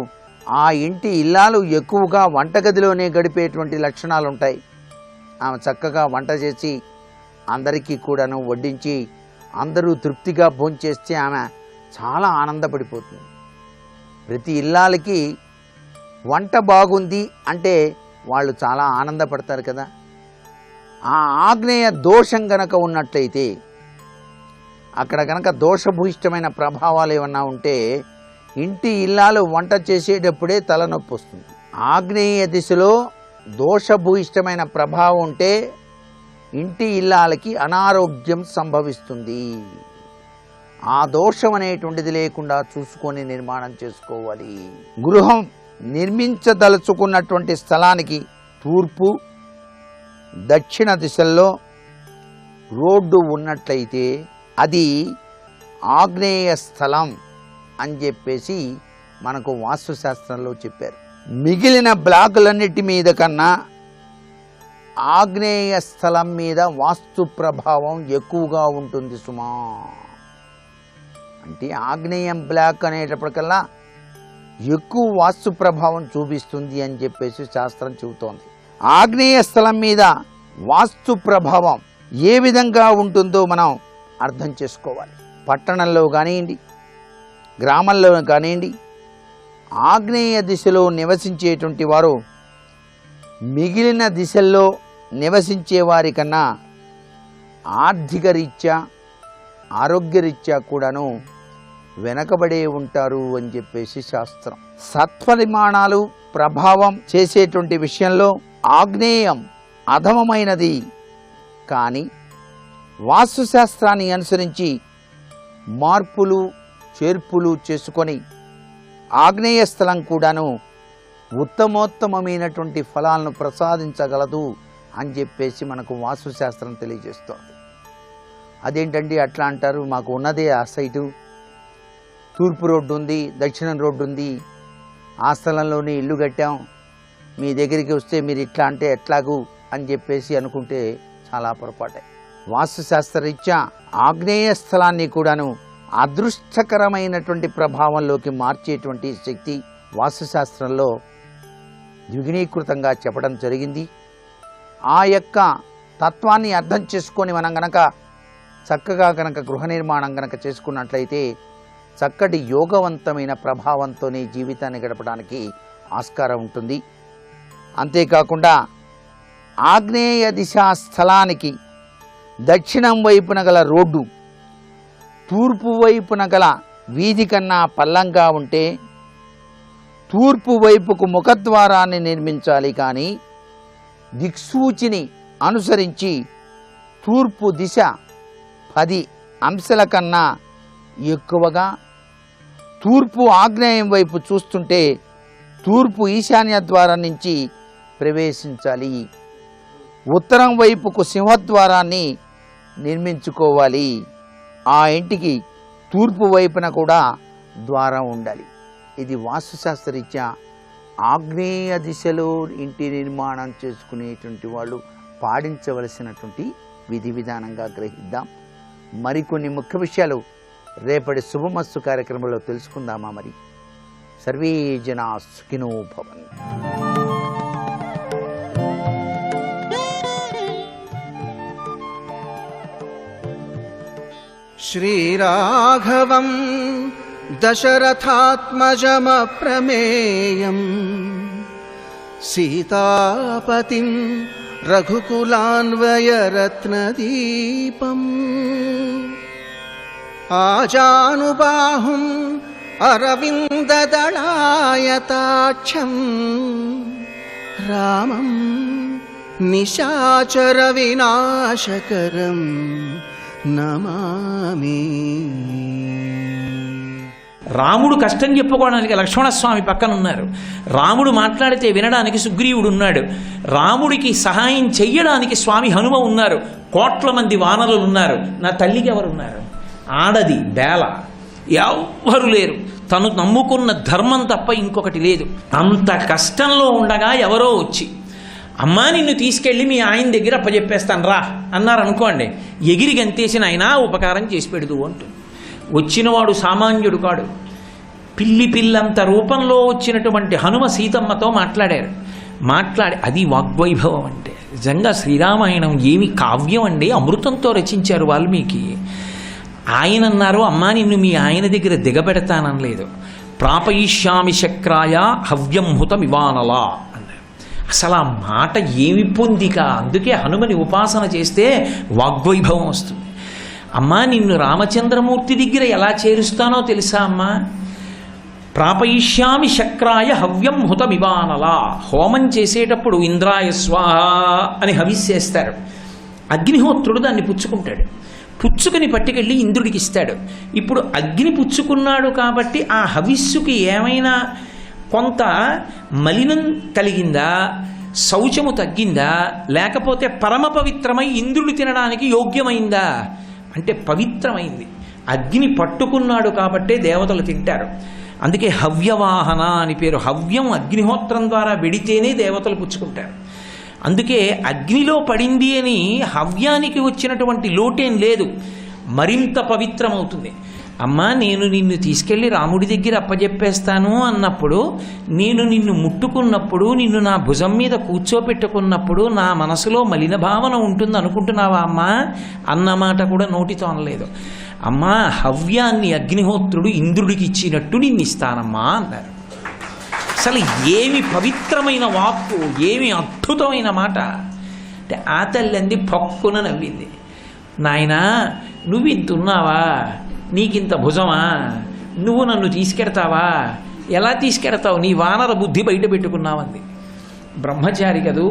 C: ఆ ఇంటి ఇల్లాలు ఎక్కువగా వంటగదిలోనే గడిపేటువంటి లక్షణాలు ఉంటాయి. ఆమె చక్కగా వంట చేసి అందరికీ కూడాను వడ్డించి అందరూ తృప్తిగా భోంచేస్తే ఆమె చాలా ఆనందపడిపోతుంది. ప్రతి ఇల్లాలకి వంట బాగుంది అంటే వాళ్ళు చాలా ఆనందపడతారు కదా. ఆ ఆగ్నేయ దోషం గనక ఉన్నట్లయితే అక్కడ గనక దోషభూయిష్టమైన ప్రభావాలు ఏమన్నా ఉంటే ఇంటి ఇల్లాలు వంట చేసేటప్పుడే తలనొప్పి వస్తుంది. ఆగ్నేయ దిశలో దోషభూయిష్టమైన ప్రభావం ఉంటే ఇంటి ఇల్లాలకి అనారోగ్యం సంభవిస్తుంది. ఆ దోషం అనేటువంటిది లేకుండా చూసుకొని నిర్మాణం చేసుకోవాలి. గృహం నిర్మించదలుచుకున్నటువంటి స్థలానికి తూర్పు దక్షిణ దిశల్లో రోడ్డు ఉన్నట్లయితే అది ఆగ్నేయ స్థలం అని చెప్పేసి మనకు వాస్తుశాస్త్రంలో చెప్పారు. మిగిలిన బ్లాకులన్నిటి మీద కన్నా ఆగ్నేయ స్థలం మీద వాస్తు ప్రభావం ఎక్కువగా ఉంటుంది సుమా. అంటే ఆగ్నేయం బ్లాక్ అనేటప్పటికల్లా ఎక్కువ వాస్తు ప్రభావం చూపిస్తుంది అని చెప్పేసి శాస్త్రం చెబుతోంది. ఆగ్నేయ స్థలం మీద వాస్తు ప్రభావం ఏ విధంగా ఉంటుందో మనం అర్థం చేసుకోవాలి. పట్టణంలో కానివ్వండి, గ్రామంలో కానివ్వండి, ఆగ్నేయ దిశలో నివసించేటువంటి వారు మిగిలిన దిశల్లో నివసించే వారి కన్నా ఆర్థిక రీత్యా ఆరోగ్యరీత్యా కూడాను వెనకబడే ఉంటారు అని చెప్పేసి శాస్త్రం. సత్వనిర్మాణాలు ప్రభావం చేసేటువంటి విషయంలో ఆగ్నేయం అధమమైనది, కానీ వాస్తుశాస్త్రాన్ని అనుసరించి మార్పులు చేర్పులు చేసుకొని ఆగ్నేయ స్థలం కూడాను ఉత్తమోత్తమమైనటువంటి ఫలాలను ప్రసాదించగలదు అని చెప్పేసి మనకు వాస్తుశాస్త్రం తెలియజేస్తోంది. అదేంటండి అట్లా అంటారు? మాకు ఉన్నదే ఆ సైటు, తూర్పు రోడ్డు ఉంది, దక్షిణం రోడ్డు ఉంది, ఆ స్థలంలోనే ఇల్లు కట్టాం, మీ దగ్గరికి వస్తే మీరు ఇట్లా అంటే ఎట్లాగూ అని చెప్పేసి అనుకుంటే చాలా పొరపాటే. వాస్తుశాస్త్రరీత్యా ఆగ్నేయ స్థలాన్ని కూడాను అదృష్టకరమైనటువంటి ప్రభావంలోకి మార్చేటువంటి శక్తి వాస్తుశాస్త్రంలో ద్విగుణీకృతంగా చెప్పడం జరిగింది. ఆ యొక్క తత్వాన్ని అర్థం చేసుకొని మనం గనక చక్కగా గనక గృహ నిర్మాణం గనక చేసుకున్నట్లయితే చక్కటి యోగవంతమైన ప్రభావంతోనే జీవితాన్ని గడపడానికి ఆస్కారం ఉంటుంది. అంతేకాకుండా ఆగ్నేయ దిశా స్థలానికి దక్షిణం వైపున గల రోడ్డు తూర్పు వైపున గల వీధి కన్నా పల్లంగా ఉంటే తూర్పు వైపుకు ముఖద్వారాన్ని నిర్మించాలి. కానీ దిక్సూచిని అనుసరించి తూర్పు దిశ 10 అంశాల కన్నా ఎక్కువగా తూర్పు ఆగ్నేయం వైపు చూస్తుంటే తూర్పు ఈశాన్య ద్వారం నుంచి ప్రవేశించాలి. ఉత్తరం వైపుకు సింహద్వారాన్ని నిర్మించుకోవాలి. ఆ ఇంటికి తూర్పు వైపున కూడా ద్వారం ఉండాలి. ఇది వాస్తుశాస్త్రరీత్యా ఆగ్నేయ దిశలో ఇంటి నిర్మాణం చేసుకునేటువంటి వాళ్ళు పాటించవలసినటువంటి విధి విధానంగా గ్రహిద్దాం. మరికొన్ని ముఖ్య విషయాలు రేపటి శుభమస్తు కార్యక్రమంలో తెలుసుకుందామా? మరి సర్వే జనా సుఖినో భవంతు.
D: శ్రీరాఘవం దశరథాత్మజమప్రమేయం సీతాపతిం రఘుకులాన్వయరత్నదీపం ఆజానుబాహుం అరవిందదళాయతాక్షం రామం నిశాచర వినాశకరం నమామి.
E: రాముడు కష్టం చెప్పుకోవడానికి లక్ష్మణస్వామి పక్కన ఉన్నారు. రాముడు మాట్లాడితే వినడానికి సుగ్రీవుడు ఉన్నాడు. రాముడికి సహాయం చెయ్యడానికి స్వామి హనుమ ఉన్నారు. కోట్ల మంది వానరులు ఉన్నారు. నా తల్లికి ఎవరున్నారు? ఆడది బేల, ఎవ్వరు లేరు. తను నమ్ముకున్న ధర్మం తప్ప ఇంకొకటి లేదు. అంత కష్టంలో ఉండగా ఎవరో వచ్చి అమ్మా నిన్ను తీసుకెళ్ళి మీ ఆయన దగ్గర అప్పచెప్పేస్తాను రా అన్నారు అనుకోండి, ఎగిరి గంతేసిన ఆయన ఉపకారం చేసి పెడదు అంటుంది. వచ్చినవాడు సామాన్యుడు కాడు. పిల్లంత రూపంలో వచ్చినటువంటి హనుమ సీతమ్మతో మాట్లాడారు. అది వాగ్వైభవం అంటే. నిజంగా శ్రీరామాయణం ఏమి కావ్యం అండి, అమృతంతో రచించారు వాల్మీకి. ఆయన అన్నారు అమ్మా నిన్ను మీ ఆయన దగ్గర దిగబెడతానలేదు. ప్రాపయిష్యామి శక్రాయ హవ్యం హుతమివానలా అన్నారు. అసలు ఆ మాట ఏమి పొందిక. అందుకే హనుమని ఉపాసన చేస్తే వాగ్వైభవం వస్తుంది. అమ్మా నిన్ను రామచంద్రమూర్తి దగ్గర ఎలా చేరుస్తానో తెలుసా అమ్మా? ప్రాపయిష్యామి శక్రాయ హవ్యం హుతమివానలా. హోమం చేసేటప్పుడు ఇంద్రాయ స్వాహ అని హవిస్సేస్తారు. అగ్నిహోత్రుడు దాన్ని పుచ్చుకుంటాడు. పుచ్చుకుని పట్టుకెళ్ళి ఇంద్రుడికి ఇస్తాడు. ఇప్పుడు అగ్ని పుచ్చుకున్నాడు కాబట్టి ఆ హవిస్సుకి ఏమైనా కొంత మలినం కలిగిందా, శౌచము తగ్గిందా, లేకపోతే పరమ పవిత్రమై ఇంద్రుడు తినడానికి యోగ్యమైందా అంటే పవిత్రమైంది. అగ్ని పట్టుకున్నాడు కాబట్టే దేవతలు తింటారు. అందుకే హవ్యవాహన అని పేరు. హవ్యం అగ్నిహోత్రం ద్వారా వెడితేనే దేవతలు పుచ్చుకుంటారు. అందుకే అగ్నిలో పడింది అని హవ్యానికి వచ్చినటువంటి లోటేం లేదు, మరింత పవిత్రమవుతుంది. అమ్మా నేను నిన్ను తీసుకెళ్ళి రాముడి దగ్గర అప్పజెప్పేస్తాను అన్నప్పుడు, నేను నిన్ను ముట్టుకున్నప్పుడు, నిన్ను నా భుజం మీద కూర్చోపెట్టుకున్నప్పుడు నా మనసులో మలిన భావన ఉంటుంది అనుకుంటున్నావా అమ్మా అన్నమాట కూడా నోటితో అనలేదు. అమ్మా హవ్యాన్ని అగ్నిహోత్రుడు ఇంద్రుడికి ఇచ్చినట్టు నిన్ను ఇస్తానమ్మా అన్నారు. అసలు ఏమి పవిత్రమైన వాక్కు, ఏమి అద్భుతమైన మాట అంటే ఆ తల్లి అంది పక్కున నవ్వింది. నాయనా నువ్వు ఇంతున్నావా, నీకింత భుజమా, నువ్వు నన్ను తీసుకెడతావా, ఎలా తీసుకెడతావు, నీ వానర బుద్ధి బయట పెట్టుకున్నావంది. బ్రహ్మచారి కదూ,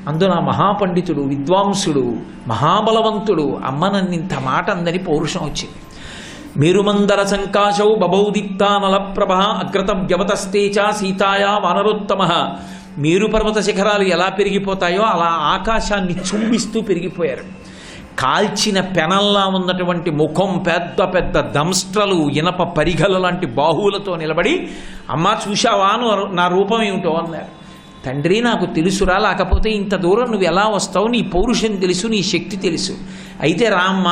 E: అందున మహాపండితుడు, విద్వాంసుడు, మహాబలవంతుడు. అమ్మ నన్నింత మాట అందని పౌరుషం వచ్చింది. మేరుమందర సంకాశౌ బభౌదీప్తానలప్రభ అగ్రత వ్యవతస్తేచ సీతాయా వానరోత్తమ. మేరు పర్వత శిఖరాలు ఎలా పెరిగిపోతాయో అలా ఆకాశాన్ని చుంబిస్తూ పెరిగిపోయారు. కాల్చిన పెనల్లా ఉన్నటువంటి ముఖం, పెద్ద పెద్ద దంస్ట్రలు, ఇనప పరిగల లాంటి బాహువులతో నిలబడి అమ్మా చూశావా నా రూపం ఏమిటో అన్నారు. తండ్రి నాకు తెలుసురా, లేకపోతే ఇంత దూరం నువ్వు ఎలా వస్తావు, నీ పౌరుషం తెలుసు, నీ శక్తి తెలుసు, అయితే రామ్మ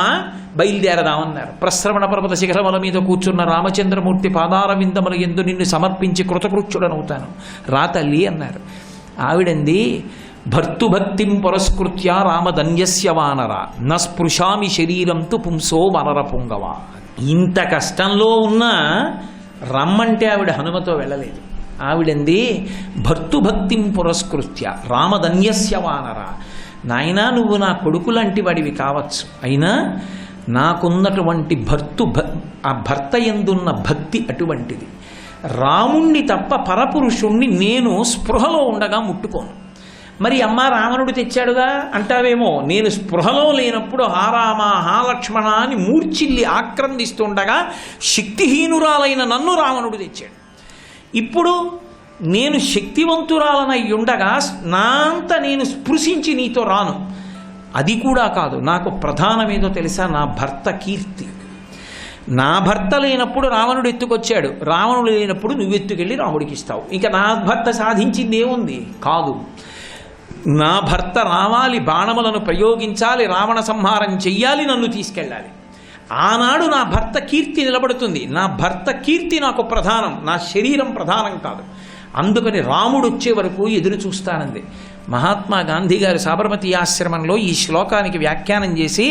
E: బయలుదేరదామన్నారు. ప్రశ్రవణ పర్వత శిఖరముల మీద కూర్చున్న రామచంద్రమూర్తి పాదార విందముల యందు నిన్ను సమర్పించి కృతకృత్యుడనవుతాను, రా తల్లి అన్నారు. ఆవిడంది, భర్తుభక్తిం పురస్కృత్య రామధన్యస్య వానర న స్పృశామి శరీరంతు పుంసో వనర పుంగవ. ఇంత కష్టంలో ఉన్నా రమ్మంటే ఆవిడ హనుమతో వెళ్ళలేదు. ఆవిడంది, భర్తుభక్తిం పురస్కృత్య రామధన్యస్య వానర, నాయనా నువ్వు నా కొడుకు లాంటి వాడివి కావచ్చు, అయినా నాకున్నటువంటి ఆ భర్త యందున్న భక్తి అటువంటిది. రాముణ్ణి తప్ప పరపురుషుణ్ణి నేను స్పృహలో ఉండగా ముట్టుకోను. మరి అమ్మ రావణుడు తెచ్చాడుగా అంటావేమో, నేను స్పృహలో లేనప్పుడు హారామ హాలక్ష్మణ అని మూర్చిల్లి ఆక్రందిస్తుండగా శక్తిహీనురాలైన నన్ను రావణుడు తెచ్చాడు. ఇప్పుడు నేను శక్తివంతురాలనై ఉండగా నా అంత నేను స్పృశించి నీతో రాను. అది కూడా కాదు, నాకు ప్రధానమేదో తెలుసా, నా భర్త కీర్తి. నా భర్త లేనప్పుడు రావణుడు ఎత్తుకొచ్చాడు, రావణుడు లేనప్పుడు నువ్వెత్తుకెళ్ళి రాముడికి ఇస్తావు. ఇంకా నా భర్త సాధించింది ఏముంది? కాదు, నా భర్త రావాలి, బాణములను ప్రయోగించాలి, రావణ సంహారం చెయ్యాలి, నన్ను తీసుకెళ్ళాలి. ఆనాడు నా భర్త కీర్తి నిలబడుతుంది. నా భర్త కీర్తి నాకు ప్రధానం, నా శరీరం ప్రధానం కాదు. అందుకని రాముడు వచ్చే వరకు ఎదురు చూస్తానంది. మహాత్మా గాంధీ గారు సాబర్మతి ఆశ్రమంలో ఈ శ్లోకానికి వ్యాఖ్యానం చేసి,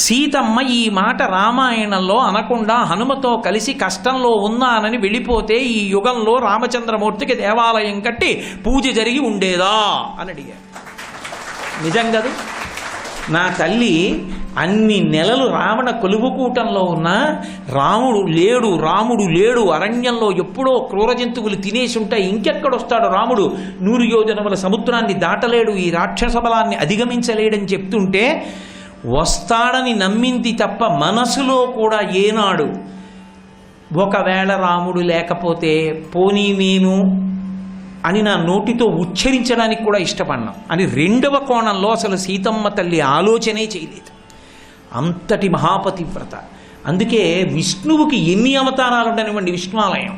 E: సీతమ్మ ఈ మాట రామాయణంలో అనకుండా హనుమతో కలిసి కష్టంలో ఉన్నానని వెళ్ళిపోతే ఈ యుగంలో రామచంద్రమూర్తికి దేవాలయం కట్టి పూజ జరిగి ఉండేదా అని అడిగారు. నిజం కాదు? నా తల్లి అన్ని నెలలు రావణ కొలువుకూటంలో ఉన్న రాముడు లేడు అరణ్యంలో ఎప్పుడో క్రూర జంతువులు తినేసి ఉంటాయి, ఇంకెక్కడొస్తాడు రాముడు, 100 యోజనముల సముద్రాన్ని దాటలేడు, ఈ రాక్షస బలాన్ని అధిగమించలేడని చెప్తుంటే వస్తాడని నమ్మింది తప్ప మనసులో కూడా ఏనాడు ఒకవేళ రాముడు లేకపోతే పోనీ నేను అని నా నోటితో ఉచ్చరించడానికి కూడా ఇష్టపడినాం అని రెండవ కోణంలో అసలు సీతమ్మ తల్లి ఆలోచనే చేయలేదు. అంతటి మహాపతివ్రత. అందుకే విష్ణువుకి ఎన్ని అవతారాలు ఉండనివ్వండి, విష్ణువాలయం,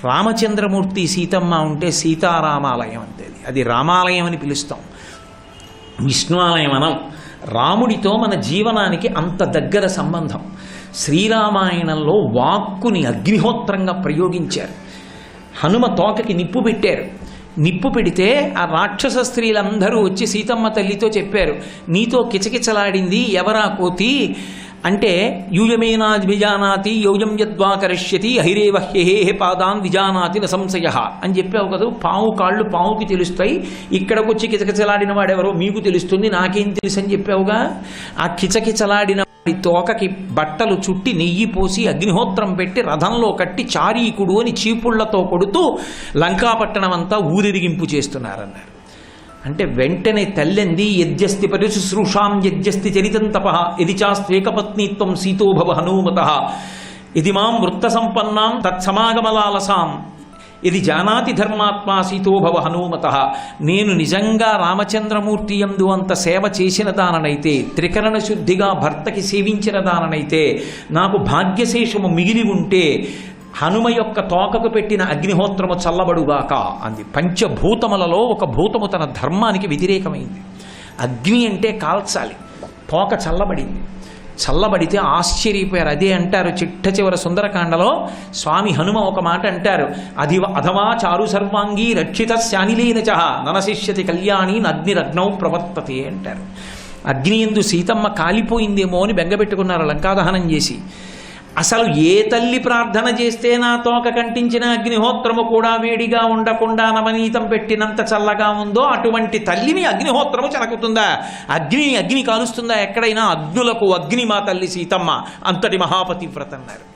E: రామచంద్రమూర్తి సీతమ్మ ఉంటే సీతారామాలయం అంతే. అది రామాలయం అని పిలుస్తాం, విష్ణువాలయం అనం. రాముడితో మన జీవనానికి అంత దగ్గర సంబంధం. శ్రీరామాయణంలో వాక్కుని అగ్నిహోత్రంగా ప్రయోగించారు. హనుమ తోకకి నిప్పు పెట్టారు. నిప్పు పెడితే ఆ రాక్షస స్త్రీలందరూ వచ్చి సీతమ్మ తల్లితో చెప్పారు, నీతో కిచకిచలాడింది ఎవరా కోతి అంటే, యూయమేనా విజానాతి యోయం యద్వా కరిష్యతి హైరేవహ్యహే పాదాన్ విజానాతి న సంశయ అని చెప్పావు కదా. పాము కాళ్ళు పాముకి తెలుస్తాయి, ఇక్కడికి వచ్చి కిచకిచలాడిన వాడెవరో మీకు తెలుస్తుంది, నాకేం తెలుసు అని చెప్పావుగా. ఆ కిచకిచలాడిన తోకకి బట్టలు చుట్టి నెయ్యి పోసి అగ్నిహోత్రం పెట్టి రథంలో కట్టి చారీకుడు అని చీపుళ్లతో కొడుతూ లంకాపట్టణం అంతా ఊరిరిగింపు చేస్తున్నారన్నారు. అంటే వెంటనే తల్లెంది, యజ్జస్తి పరిశుశ్రూషాం యజ్జస్తి చరితం తపః యది చాస్త్వేకపత్నీత్వం సీతోభవ హనుమతః యది మాం వృత్త సంపన్నాం తత్సమాగమలాలసాం ఇది జానాతి ధర్మాత్మా సీతోభవ హనుమతః. నేను నిజంగా రామచంద్రమూర్తి యందు అంత సేవ చేసిన దాననైతే, త్రికరణ శుద్ధిగా భర్తకి సేవించిన దాననైతే, నాకు భాగ్యశేషము మిగిలి ఉంటే హనుమ యొక్క తోకకు పెట్టిన అగ్నిహోత్రము చల్లబడుగాక అంది. పంచభూతములలో ఒక భూతము తన ధర్మానికి వ్యతిరేకమైంది. అగ్ని అంటే కాల్చాలి, తోక చల్లబడింది. చల్లబడితే ఆశ్చర్యపోయారు. అదే అంటారు చిట్ట చివర సుందరకాండలో స్వామి హనుమ ఒక మాట అంటారు, అధవా చారు సర్వాంగీ రక్షిత శానిలీన చ ననశిష్యతి కళ్యాణి అగ్నిరగ్నౌ ప్రవర్తతే అంటారు. అగ్ని యందు సీతమ్మ కాలిపోయిందేమో అని బెంగపెట్టుకున్నారు లంకాదహనం చేసి. అసలు ఏ తల్లి ప్రార్థన చేస్తే నా తోక కంటించిన అగ్నిహోత్రము కూడా వేడిగా ఉండకుండా నవనీతం పెట్టినంత చల్లగా ఉందో అటువంటి తల్లిని అగ్నిహోత్రము చెనకుతుందా? అగ్ని కాలుస్తుందా ఎక్కడైనా? అగ్నులకు అగ్ని మా తల్లి సీతమ్మ, అంతటి మహాపతివ్రత అన్నారు.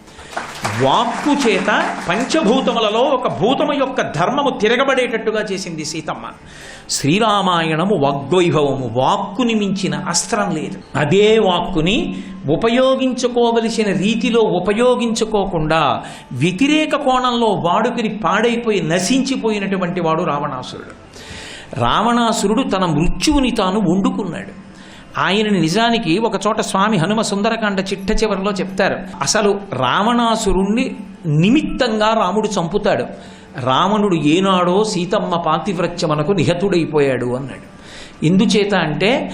E: వాక్కు చేత పంచభూతములలో ఒక భూతము యొక్క ధర్మము తిరగబడేటట్టుగా చేసింది సీతమ్మ. శ్రీరామాయణము వాగ్వైభవము, వాక్కుని మించిన అస్త్రం లేదు. అదే వాక్కుని ఉపయోగించుకోవలసిన రీతిలో ఉపయోగించుకోకుండా వ్యతిరేక కోణంలో వాడుకుని పాడైపోయి నశించిపోయినటువంటి వాడు రావణాసురుడు. రావణాసురుడు తన మృత్యువుని తాను వండుకున్నాడు. ఆయనని నిజానికి ఒక చోట స్వామి హనుమ సుందరకాండ చిట్ట చివరిలో చెప్తారు, అసలు రావణాసురుణ్ణి నిమిత్తంగా రాముడు చంపుతాడు. రావణుడు ఏనాడో సీతమ్మ పాతివ్రత్యమనకు నిహతుడైపోయాడు అన్నాడు. ఎందుచేత అంటే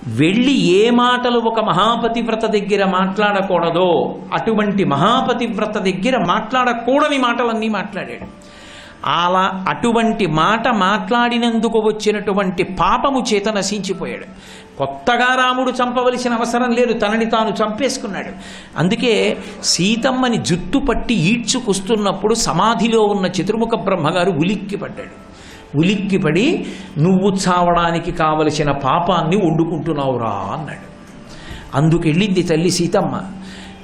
E: వెళ్ళి ఏ మాటలు ఒక మహాపతివ్రత దగ్గర మాట్లాడకూడదో అటువంటి మహాపతివ్రత దగ్గర మాట్లాడకూడని మాటలన్నీ మాట్లాడాడు. అలా అటువంటి మాట మాట్లాడినందుకు వచ్చినటువంటి పాపము చేత నశించిపోయాడు. కొత్తగా రాముడు చంపవలసిన అవసరం లేదు, తనని తాను చంపేసుకున్నాడు. అందుకే సీతమ్మని జుట్టు పట్టి ఈడ్చుకొస్తున్నప్పుడు సమాధిలో ఉన్న చతుర్ముఖ బ్రహ్మగారు ఉలిక్కిపడ్డాడు. ఉలిక్కిపడి నువ్వు చావడానికి కావలసిన పాపాన్ని వండుకుంటున్నావురా అన్నాడు. అందుకెళ్ళింది తల్లి సీతమ్మ.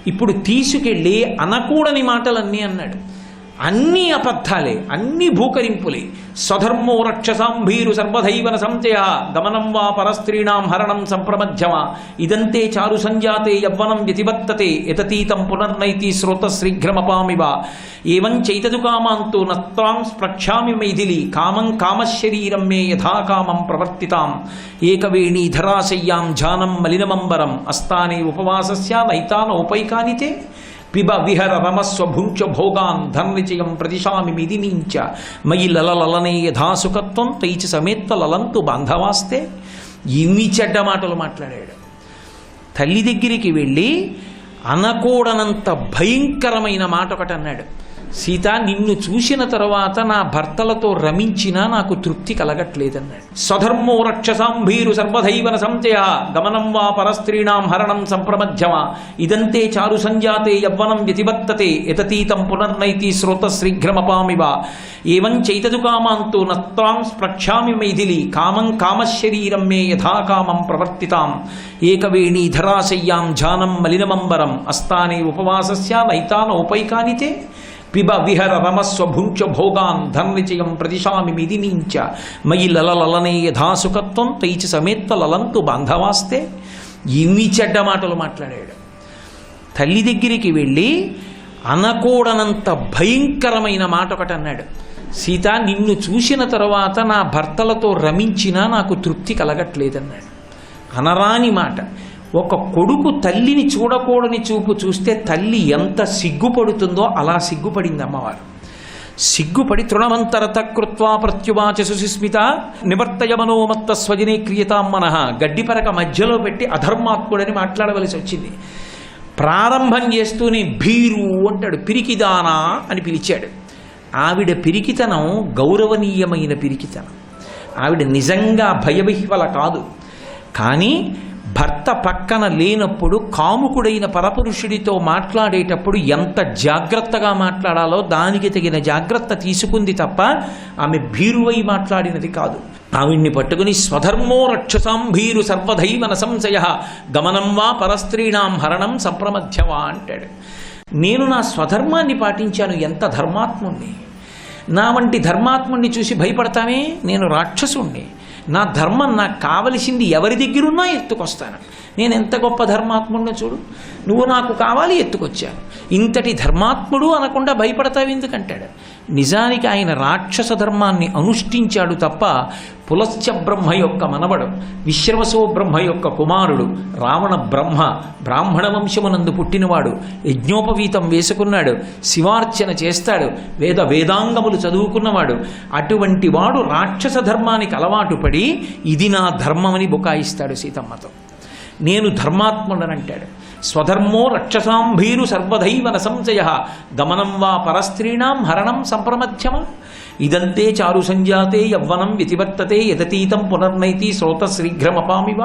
E: ఇప్పుడు తీసుకెళ్ళి అనకూడని మాటలన్నీ అన్నాడు. అన్నీ అబద్ధాలే, అన్నీ భూకరింపులే. స్వధర్మో రక్షసాంభీరు సర్వధైవన సంచయ గమనం వా పరస్త్రీణాం హరణం సంప్రమధ్యమా ఇదంతే చారు సంజాతే యవ్వనం వ్యతివర్తతే యతతీతం పునర్నైతి శ్రోతశీఘ్రమపామివ ఏవం చైతదు కామాంతో నత్వాం స్పృక్ష్యామి మైథిలి కామం కామశరీరం మే యథాకామం ప్రవర్తితాం ఏకవేణీధరాశయ్యాం జానం మలినమంబరం అస్తానే ఉపవాసస్య నైతానోపైకానితే పిబ విహర రమస్వ భుంచ భోగాన్ ధననిచయం ప్రతిశామి మిదినీంచ మయి లలలనే యథాసుఖత్వం తైచి సమేత్త లలంతు బాంధవాస్తే. ఇన్ని చెడ్డ మాటలు మాట్లాడాడు. తల్లి దగ్గరికి వెళ్ళి అనకూడనంత భయంకరమైన మాట ఒకటి అన్నాడు. సీత, నిన్ను చూసిన తరువాత నా భర్తలతో రమించినా నాకు తృప్తి కలగట్లేదన్నాడు. స్వధర్మో రక్షసాంభీరు సర్వధైవన సంచయ గమనం వా పరస్త్రీణాం హరణం సంప్రమధ్యమా ఇదంతే చారు సంజాతే యవ్వనం వ్యతివర్తతే యతతీతం పునర్నైతి శ్రోతశీఘ్రమపామివ ఏవం చైతదు కామాంతో నత్వాం స్పృక్ష్యామి మైథిలి కామం కామశరీరం మే యథాకామం ప్రవర్తితాం ఏకవేణీధరాశయ్యాం జానం మలినమంబరం అస్తానే ఉపవాసస్య నైతానోపైకానితే పిబ విహర రమస్వ భుంచ భోగాన్ ధననిచయం ప్రతిశామి మిదినీంచ మయి లలలనే యథాసుఖత్వం తైచి సమేత్త లలంతు బాంధవాస్తే. ఇన్ని చెడ్డ మాటలు మాట్లాడాడు. తల్లి దగ్గరికి వెళ్ళి అనకూడనంత భయంకరమైన మాట ఒకటి అన్నాడు. సీత, నిన్ను చూసిన తరువాత నా భర్తలతో రమించినా నాకు తృప్తి కలగట్లేదన్నాడు. అనరాని మాట. ఒక కొడుకు తల్లిని చూడకూడని చూపు చూస్తే తల్లి ఎంత సిగ్గుపడుతుందో అలా సిగ్గుపడింది అమ్మవారు. సిగ్గుపడి తృణమంతరత కృత్వా ప్రత్యువాచ సుస్మిత నివర్తయ మనోమత్త స్వజనే క్రియతాం మనః గడ్డిపరక మధ్యలో పెట్టి అధర్మాత్ముడని మాట్లాడవలసి వచ్చింది. ప్రారంభం చేస్తూనే భీరు అంటాడు. పిరికిదానా అని పిలిచాడు. ఆవిడ పిరికితనం గౌరవనీయమైన పిరికితనం. ఆవిడ నిజంగా భయవిహ్వల కాదు. కానీ భర్త పక్కన లేనప్పుడు కాముకుడైన పరపురుషుడితో మాట్లాడేటప్పుడు ఎంత జాగ్రత్తగా మాట్లాడాలో దానికి తగిన జాగ్రత్త తీసుకుంది తప్ప ఆమె భీరువై మాట్లాడినది కాదు. ఆవిడ్ని పట్టుకుని స్వధర్మో రక్షసాం భీరు సర్వధైవన సంశయ గమనం వా పరస్త్రీణాం హరణం సంప్రమధ్యవా అంటాడు. నేను నా స్వధర్మాన్ని పాటించాను, ఎంత ధర్మాత్ముణ్ణి. నా వంటి ధర్మాత్ముణ్ణి చూసి భయపడతామే? నేను రాక్షసుణ్ణి. నా ధర్మం నాకు కావలసింది ఎవరి దగ్గరున్నా ఎత్తుకొస్తాను. నేను ఎంత గొప్ప ధర్మాత్ముడిని చూడు. నువ్వు నాకు కావాలి, ఎత్తుకొచ్చాను. ఇంతటి ధర్మాత్ముడు అనకుండా భయపడతావు ఎందుకంటాడు. నిజానికి ఆయన రాక్షస ధర్మాన్ని అనుష్ఠించాడు తప్ప పులశ్చ బ్రహ్మ యొక్క మనవడు, విశ్రవసో బ్రహ్మ యొక్క కుమారుడు, రావణ బ్రహ్మ బ్రాహ్మణ వంశమునందు పుట్టినవాడు, యజ్ఞోపవీతం వేసుకున్నాడు, శివార్చన చేస్తాడు, వేదాంగములు చదువుకున్నవాడు. అటువంటి వాడు రాక్షస ధర్మానికి అలవాటు పడి ఇది నా ధర్మమని బుకాయిస్తాడు సీతమ్మతో. నేను ధర్మాత్ముడనంటాడు. స్వధర్మో రక్షసాంభీరు సర్వధైవన సంశయ గమనం వా పరస్త్రీణాం హరణం సంప్రమధ్యమ ఇదంతే చారు సంజాతే యవ్వనం వ్యతివర్తతే యతతీతం పునర్నైతి శ్రోతశీఘ్రమపామివ.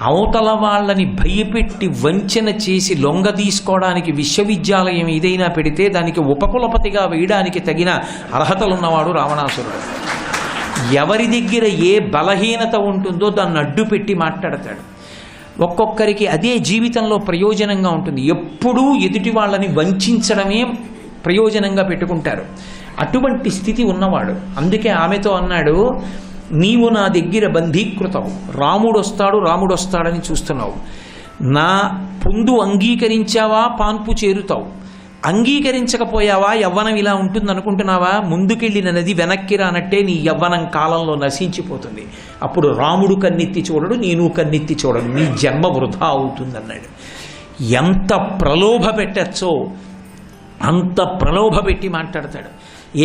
E: అవతల వాళ్ళని భయపెట్టి వంచన చేసి లొంగ తీసుకోవడానికి విశ్వవిద్యాలయం ఏదైనా పెడితే దానికి ఉపకులపతిగా వేయడానికి తగిన అర్హతలున్నవాడు రావణాసురుడు. ఎవరి దగ్గర ఏ బలహీనత ఉంటుందో దాన్ని అడ్డు పెట్టి మాట్లాడతాడు. ఒక్కొక్కరికి అదే జీవితంలో ప్రయోజనంగా ఉంటుంది. ఎప్పుడూ ఎదుటి వాళ్ళని వంచడమే ప్రయోజనంగా పెట్టుకుంటారు. అటువంటి స్థితి ఉన్నవాడు. అందుకే ఆమెతో అన్నాడు, నీవు నా దగ్గర బంధీకృతవు, రాముడు వస్తాడని చూస్తున్నావు. నా పొందు అంగీకరించావా, పాన్పు చేరుతావు. అంగీకరించకపోయావా, యవ్వనం ఇలా ఉంటుంది అనుకుంటున్నావా, ముందుకెళ్ళిన నది వెనక్కి రానట్టే నీ యవ్వనం కాలంలో నశించిపోతుంది. అప్పుడు రాముడు కన్నెత్తి చూడడు, నేను కన్నెత్తి చూడడు, నీ జన్మ వృధా అవుతుందన్నాడు. ఎంత ప్రలోభ పెట్టచ్చో అంత ప్రలోభ పెట్టి మాట్లాడతాడు.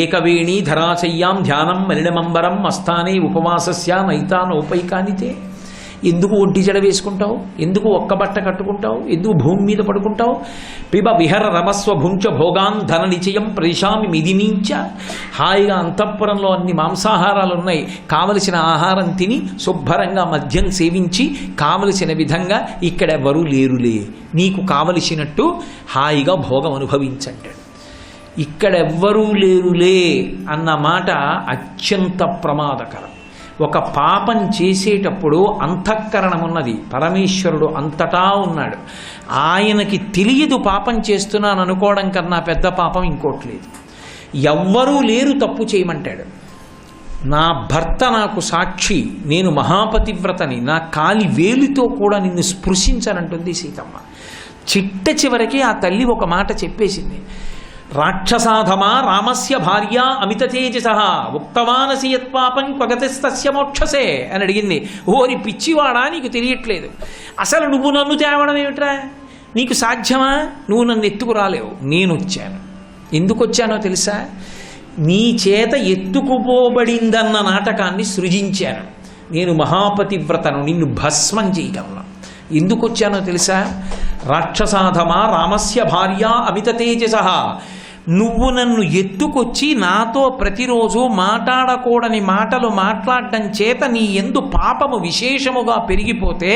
E: ఏకవేణీ ధరాశయ్యాం ధ్యానం మలినమంబరం మస్థానే ఉపవాసస్య నైతానోపైకానితే. ఎందుకు ఒంటి జడ వేసుకుంటావు? ఎందుకు ఒక్క బట్ట కట్టుకుంటావు? ఎందుకు భూమి మీద పడుకుంటావు? పిబ విహర రమస్వ భుంచ భోగాన్ ధన నిచయం ప్రదిశామి మిదినీంచ. హాయిగా అంతఃపురంలో అన్ని మాంసాహారాలు ఉన్నాయి, కావలసిన ఆహారం తిని శుభ్రంగా మద్యం సేవించి కావలసిన విధంగా ఇక్కడెవ్వరూ లేరులే, నీకు కావలసినట్టు హాయిగా భోగం అనుభవించంటాడు. ఇక్కడెవ్వరూ లేరులే అన్న మాట అత్యంత ప్రమాదకరం. ఒక పాపం చేసేటప్పుడు అంతఃకరణం ఉన్నది, పరమేశ్వరుడు అంతటా ఉన్నాడు. ఆయనకి తెలియదు పాపం చేస్తున్నాను అనుకోవడం కన్నా పెద్ద పాపం ఇంకోట్లేదు. ఎవ్వరూ లేరు తప్పు చేయమంటాడు. నా భర్త నాకు సాక్షి, నేను మహాపతివ్రతని, నా కాలి వేలితో కూడా నిన్ను స్పృశించనంటుంది సీతమ్మ. చిట్ట చివరికి ఆ తల్లి ఒక మాట చెప్పేసింది, రాక్షసాధమా రామస్య భార్య అమిత తేజస ఉక్తవానసి యత్పాపం క్వగతిస్తస్య మోక్షసే అని అడిగింది. ఓరి పిచ్చివాడా, నీకు తెలియట్లేదు, అసలు నువ్వు నన్ను తేవడం ఏమిట్రా? నీకు సాధ్యమా? నువ్వు నన్ను ఎత్తుకురాలేవు, నేను వచ్చాను. ఎందుకు వచ్చానో తెలుసా? నీ చేత ఎత్తుకుపోబడిందన్న నాటకాన్ని సృజించాను. నేను మహాపతివ్రతను, నిన్ను భస్మం చేయగలను. ఎందుకు వచ్చానో తెలుసా? రాక్షసాధమా రామస్య భార్య అమిత తేజస, నువ్వు నన్ను ఎత్తుకొచ్చి నాతో ప్రతిరోజు మాట్లాడకూడని మాటలు మాట్లాడడం చేత నీ యందు పాపము విశేషముగా పెరిగిపోతే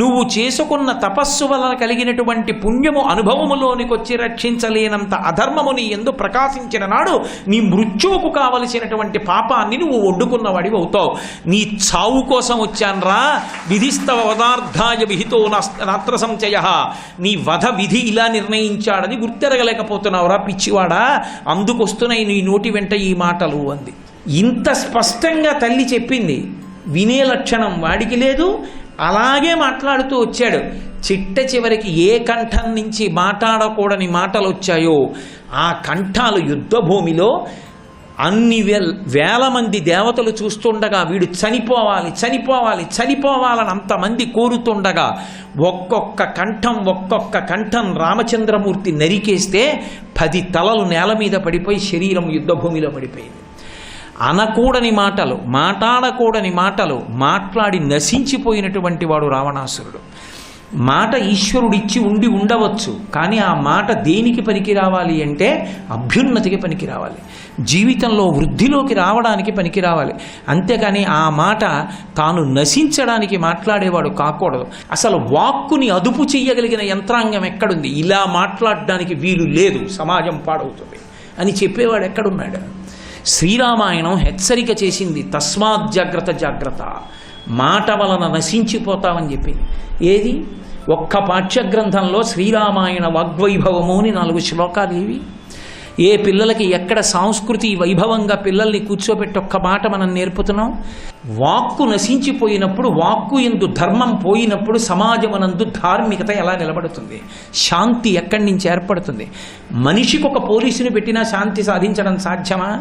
E: నువ్వు చేసుకున్న తపస్సు వలన కలిగినటువంటి పుణ్యము అనుభవములోనికి వచ్చి రక్షించలేనంత అధర్మము నీ యందు ప్రకాశించిన నాడు నీ మృత్యువుకు కావలసినటువంటి పాపాన్ని నువ్వు ఒడ్డుకున్నవాడివి అవుతావు. నీ చావు కోసం వచ్చాన్రా, విధిస్తవ వదార్థాయ విహితో నాత్ర సంచయ, నీ వధ విధి ఇలా నిర్ణయించాడని గుర్తెరగలేకపోతున్నావురా పిచ్చివాడా, అందుకొస్తున్నాయి నీ నోటి వెంట ఈ మాటలు అంది. ఇంత స్పష్టంగా తల్లి చెప్పింది, వినే లక్షణం వాడికి లేదు, అలాగే మాట్లాడుతూ వచ్చాడు. చిట్ట చివరికి ఏ కంఠం నుంచి మాట్లాడకూడని మాటలు వచ్చాయో ఆ కంఠాలు యుద్ధభూమిలో అన్ని వేల మంది దేవతలు చూస్తుండగా వీడు చనిపోవాలి చనిపోవాలి చనిపోవాలని అంతమంది కోరుతుండగా ఒక్కొక్క కంఠం రామచంద్రమూర్తి నరికేస్తే 10 తలలు నేల మీద పడిపోయి శరీరం యుద్ధభూమిలో పడిపోయింది. అనకూడని మాటలు, మాట్లాడకూడని మాటలు మాట్లాడి నశించిపోయినటువంటి వాడు రావణాసురుడు. మాట ఈశ్వరుడిచ్చి ఉండి ఉండవచ్చు, కానీ ఆ మాట దేనికి పనికి రావాలి అంటే అభ్యున్నతికి పనికి రావాలి, జీవితంలో వృద్ధిలోకి రావడానికి పనికి రావాలి. అంతేకాని ఆ మాట తాను నశించడానికి మాట్లాడేవాడు కాకూడదు. అసలు వాక్కుని అదుపు చెయ్యగలిగిన యంత్రాంగం ఎక్కడుంది? ఇలా మాట్లాడడానికి వీలు లేదు, సమాజం పాడవుతుంది అని చెప్పేవాడు ఎక్కడున్నాడు? శ్రీరామాయణం హెచ్చరిక చేసింది, తస్మాత్ జాగ్రత్త జాగ్రత్త, మాట వలన నశించిపోతామని చెప్పింది. ఏది? ఒక్క పాఠ్యగ్రంథంలో శ్రీరామాయణ వాగ్వైభవము అని 4 శ్లోకాలు ఇవి. ఏ పిల్లలకి ఎక్కడ సంస్కృతి వైభవంగా పిల్లల్ని కూర్చోబెట్టి ఒక్క మాట మనం నేర్పుతున్నాం? వాక్కు నశించిపోయినప్పుడు, వాక్కు యందు ధర్మం పోయినప్పుడు సమాజమనందు ధార్మికత ఎలా నిలబడుతుంది? శాంతి ఎక్కడి నుంచి ఏర్పడుతుంది? మనిషికి ఒక పోలీసుని పెట్టినా శాంతి సాధించడం సాధ్యమా?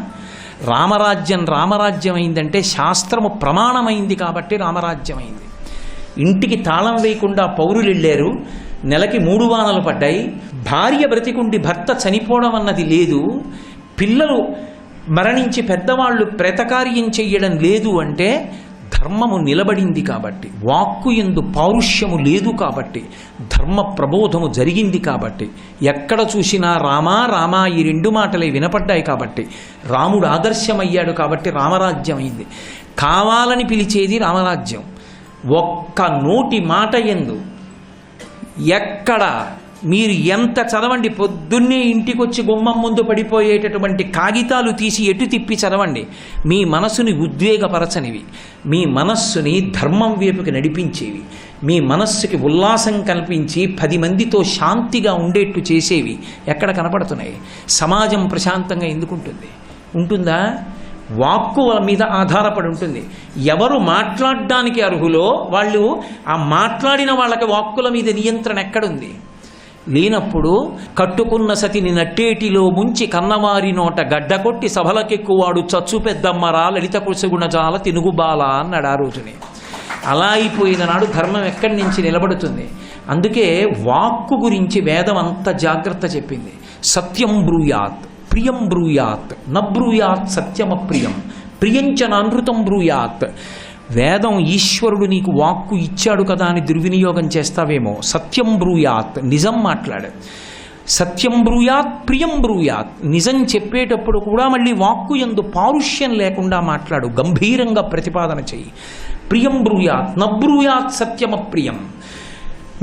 E: రామరాజ్యం అయిందంటే శాస్త్రము ప్రమాణమైంది కాబట్టి రామరాజ్యమైంది. ఇంటికి తాళం వేయకుండా పౌరులు వెళ్ళారు, నెలకి 3 వానలు పడ్డాయి, భార్య బ్రతికుండి భర్త చనిపోవడం అన్నది లేదు, పిల్లలు మరణించి పెద్దవాళ్ళు ప్రేతకార్యం చెయ్యడం లేదు అంటే ధర్మము నిలబడింది కాబట్టి, వాక్కు యందు పౌరుష్యము లేదు కాబట్టి, ధర్మ ప్రబోధము జరిగింది కాబట్టి, ఎక్కడ చూసినా రామా రామా ఈ 2 మాటలే వినపడ్డాయి కాబట్టి, రాముడు ఆదర్శమయ్యాడు కాబట్టి రామరాజ్యం అయింది. కావాలని పిలిచేది రామరాజ్యం. ఒక్క నోటి మాట యందు ఎక్కడ మీరు ఎంత చదవండి, పొద్దున్నే ఇంటికి వచ్చి గుమ్మం ముందు పడిపోయేటటువంటి కాగితాలు తీసి ఎటు తిప్పి చదవండి, మీ మనస్సుని ఉద్వేగపరచనివి, మీ మనస్సుని ధర్మం వైపుకి నడిపించేవి, మీ మనస్సుకి ఉల్లాసం కల్పించి 10 మందితో శాంతిగా ఉండేట్టు చేసేవి ఎక్కడ కనపడుతున్నాయి? సమాజం ప్రశాంతంగా ఎందుకుంటుంది? ఉంటుందా? వాక్కు మీద ఆధారపడి ఉంటుంది. ఎవరు మాట్లాడడానికి అర్హులో వాళ్ళు, ఆ మాట్లాడిన వాళ్ళకి వాక్కుల మీద నియంత్రణ ఎక్కడుంది? లేనప్పుడు కట్టుకున్న సతిని నట్టేటిలో ముంచి కన్నవారి నోట గడ్డ కొట్టి సభలకెక్కువాడు చచ్చు పెద్దమ్మరా లలిత కుశగుణజాల తినుగుబాల అన్నాడు ఆ రోజుని. అలా అయిపోయిన నాడు ధర్మం ఎక్కడి నుంచి నిలబడుతుంది? అందుకే వాక్కు గురించి వేదం అంత జాగ్రత్త చెప్పింది. సత్యం బ్రూయాత్, ప్రియం బ్రూయాత్ నబ్రూయాత్ సత్యమప్రియం ప్రియంచ నానృతం బ్రూయాత్. వేదం ఈశ్వరుడు నీకు వాక్కు ఇచ్చాడు కదా అని దుర్వినియోగం చేస్తావేమో. సత్యం బ్రూయాత్, నిజం మాట్లాడు. సత్యం బ్రూయాత్ ప్రియం బ్రూయాత్, నిజం చెప్పేటప్పుడు కూడా మళ్ళీ వాక్కు యందు పారుష్యం లేకుండా మాట్లాడు, గంభీరంగా ప్రతిపాదన చెయ్యి. ప్రియం బ్రూయాత్ నబ్రూయాత్ సత్యమప్రియం.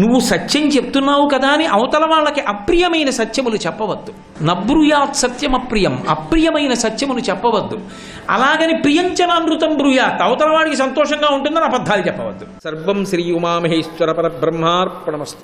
E: నువ్వు సత్యం చెప్తున్నావు కదా అని అవతల వాళ్ళకి అప్రియమైన సత్యములు చెప్పవద్దు. నబ్రూయాత్ సత్యమప్రియం, అప్రియమైన సత్యములు చెప్పవద్దు. అలాగని ప్రియంచనానృతం బ్రూయాత్, అవతల వాడికి సంతోషంగా ఉంటుందని అబద్ధాలు చెప్పవద్దు. సర్వం శ్రీ ఉమామహేశ్వర పరబ్రహ్మార్పణమస్తు.